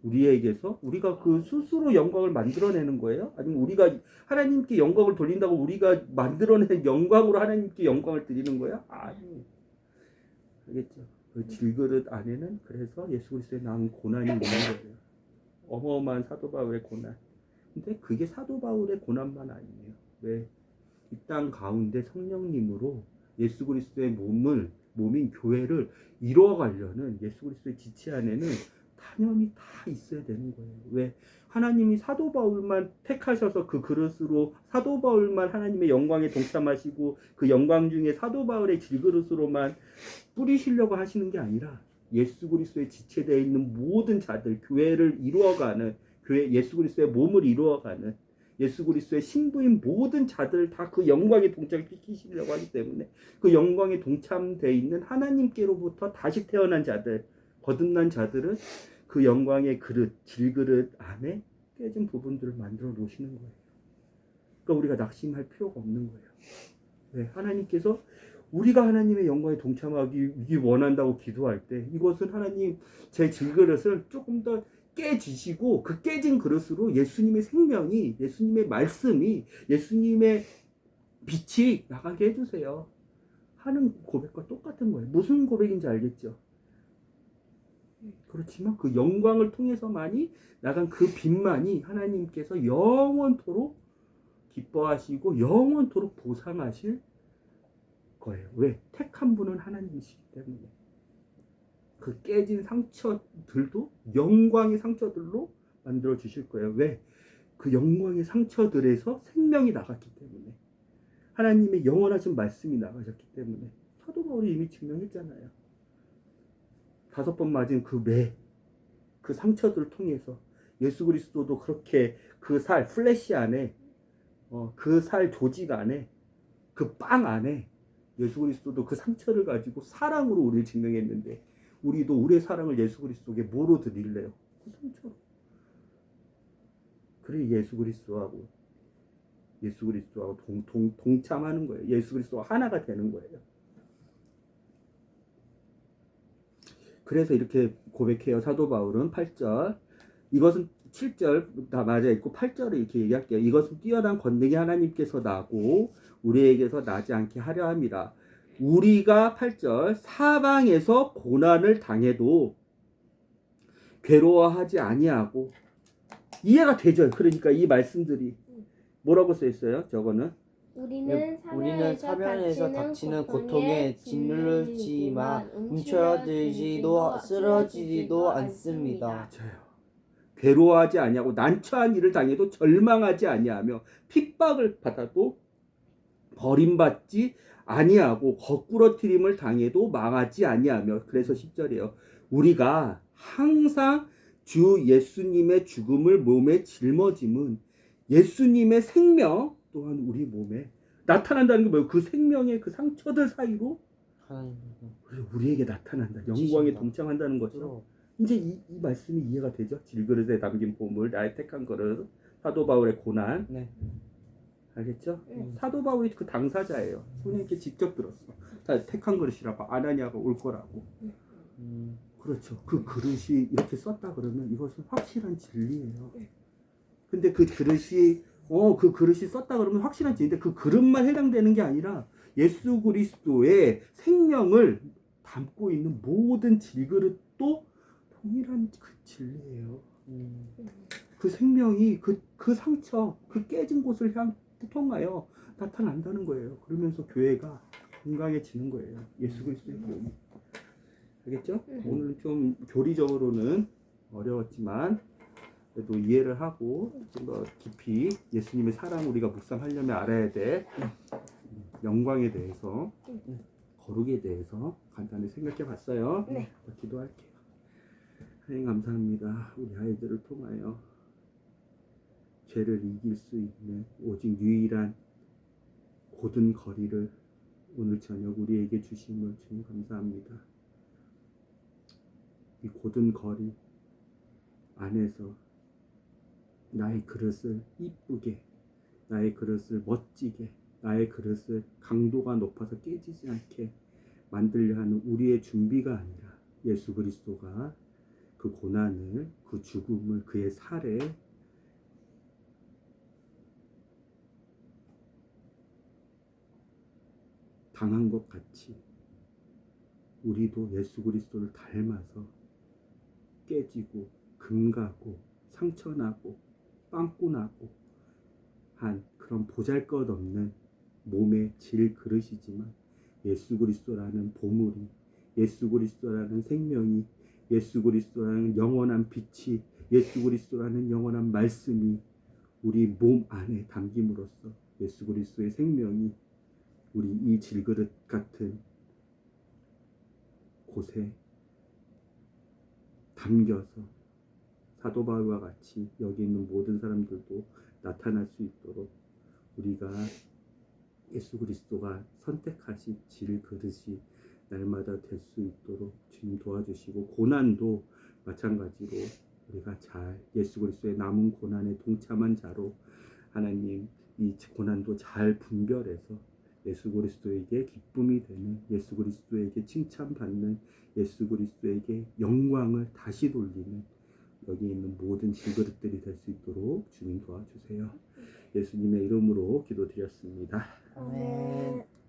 S1: 우리에게서, 우리가 그 스스로 영광을 만들어내는 거예요? 아니면 우리가 하나님께 영광을 돌린다고 우리가 만들어낸 영광으로 하나님께 영광을 드리는 거야? 아니, 알겠죠? 그 질그릇 안에는 그래서 예수 그리스도의 나온 고난이 있는 거예요. 어마어마한 사도 바울의 고난. 근데 그게 사도 바울의 고난만 아니에요. 왜? 이 땅 가운데 성령님으로 예수 그리스도의 몸인 교회를 이루어가려는 예수 그리스도의 지체 안에는 당연히 다 있어야 되는 거예요. 왜? 하나님이 사도 바울만 택하셔서 그 그릇으로 사도 바울만 하나님의 영광에 동참하시고 그 영광 중에 사도 바울의 질그릇으로만 뿌리시려고 하시는 게 아니라 예수 그리스도에 지체되어 있는 모든 자들, 교회를 이루어가는 교회 예수 그리스도의 몸을 이루어가는 예수 그리스도의 신부인 모든 자들 다 그 영광에 동참시키시려고 하기 때문에 그 영광에 동참되어 있는 하나님께로부터 다시 태어난 자들, 거듭난 자들은 그 영광의 그릇, 질그릇 안에 깨진 부분들을 만들어 놓으시는 거예요. 그러니까 우리가 낙심할 필요가 없는 거예요. 네, 하나님께서 우리가 하나님의 영광에 동참하기 원한다고 기도할 때 이것은 하나님 제 질그릇을 조금 더 깨지시고 그 깨진 그릇으로 예수님의 생명이, 예수님의 말씀이, 예수님의 빛이 나가게 해주세요 하는 고백과 똑같은 거예요. 무슨 고백인지 알겠죠? 그렇지만 그 영광을 통해서만이 나간 그 빛만이 하나님께서 영원토록 기뻐하시고 영원토록 보상하실 거예요. 왜? 택한 분은 하나님이시기 때문에. 그 깨진 상처들도 영광의 상처들로 만들어 주실 거예요. 왜? 그 영광의 상처들에서 생명이 나갔기 때문에. 하나님의 영원하신 말씀이 나가셨기 때문에. 사도 바울이 이미 증명했잖아요. 5번 맞은 그 매, 그 상처들을 통해서 예수 그리스도도 그렇게 그 살, 플래시 안에, 그 살 조직 안에, 그 빵 안에 예수 그리스도도 그 상처를 가지고 사랑으로 우리를 증명했는데 우리도 우리의 사랑을 예수 그리스도에게 뭐로 드릴래요? 그 상처로. 그래 예수 그리스도하고 동참하는 거예요. 예수 그리스도와 하나가 되는 거예요. 그래서 이렇게 고백해요. 사도 바울은 8절. 이것은 7절 다 맞아 있고 8절을 이렇게 얘기할게요. 이것은 뛰어난 권능이 하나님께서 나고 우리에게서 나지 않게 하려 함이라. 우리가 8절 사방에서 고난을 당해도 괴로워하지 아니하고 이해가 되죠. 그러니까 이 말씀들이 뭐라고 써 있어요? 저거는
S2: 우리는
S3: 사면에서 닥치는 고통에 짓눌리지만 움츠러들지도 쓰러지지도 않습니다.
S1: 맞아요. 괴로워하지 아니하고 난처한 일을 당해도 절망하지 아니하며 핍박을 받아도 버림받지 아니하고 거꾸러뜨림을 당해도 망하지 아니하며. 그래서 10절이에요. 우리가 항상 주 예수님의 죽음을 몸에 짊어짐은 예수님의 생명 또한 우리 몸에 나타난다는 게 뭐예요? 그 생명의 그 상처들 사이로 우리에게 나타난다. 영광에 동참한다는 거죠. 이제 이 말씀이 이해가 되죠? 질그릇에 담긴 보물, 나의 택한 그릇, 사도 바울의 고난.
S3: 네.
S1: 알겠죠? 사도 바울이 그 당사자예요. 손님께 직접 들었어. 다 택한 그릇이라고 아나니아가 올 거라고. 그렇죠. 그 그릇이 이렇게 썼다 그러면 이것은 확실한 진리예요. 근데 그 그릇이 썼다 그러면 확실한 진리인데 그 그릇만 해당되는 게 아니라 예수 그리스도의 생명을 담고 있는 모든 질그릇도 동일한 그 진리예요. 그 생명이 그 상처, 그 깨진 곳을 통하여 나타난다는 거예요. 그러면서 교회가 건강해지는 거예요. 예수 그리스도의 몸이. 알겠죠? 오늘 좀 교리적으로는 어려웠지만 그래도 이해를 하고 좀 더 깊이 예수님의 사랑 우리가 묵상하려면 알아야 돼. 영광에 대해서, 거룩에 대해서 간단히 생각해 봤어요.
S2: 네.
S1: 기도할게요. 하나님 감사합니다. 우리 아이들을 통하여 죄를 이길 수 있는 오직 유일한 고든 거리를 오늘 저녁 우리에게 주심을 주님 감사합니다. 이 고든 거리 안에서 나의 그릇을 이쁘게, 나의 그릇을 멋지게, 나의 그릇을 강도가 높아서 깨지지 않게 만들려 하는 우리의 준비가 아니라 예수 그리스도가 그 고난을, 그 죽음을, 그의 살에 당한 것 같이 우리도 예수 그리스도를 닮아서 깨지고 금가고 상처나고 빵꾸나고 한 그런 보잘것없는 몸의 질 그릇이지만 예수 그리스도라는 보물이, 예수 그리스도라는 생명이, 예수 그리스도라는 영원한 빛이, 예수 그리스도라는 영원한 말씀이 우리 몸 안에 담김으로써 예수 그리스도의 생명이 우리 이 질그릇 같은 곳에 담겨서 사도 바울과 같이 여기 있는 모든 사람들도 나타날 수 있도록 우리가 예수 그리스도가 선택하신 질 그릇이 날마다 될 수 있도록 주님 도와주시고, 고난도 마찬가지로 우리가 잘 예수 그리스도의 남은 고난에 동참한 자로 하나님 이 고난도 잘 분별해서 예수 그리스도에게 기쁨이 되는, 예수 그리스도에게 칭찬받는, 예수 그리스도에게 영광을 다시 돌리는 여기 있는 모든 질그릇들이 될 수 있도록 주님 도와주세요. 예수님의 이름으로 기도드렸습니다.
S3: 아멘.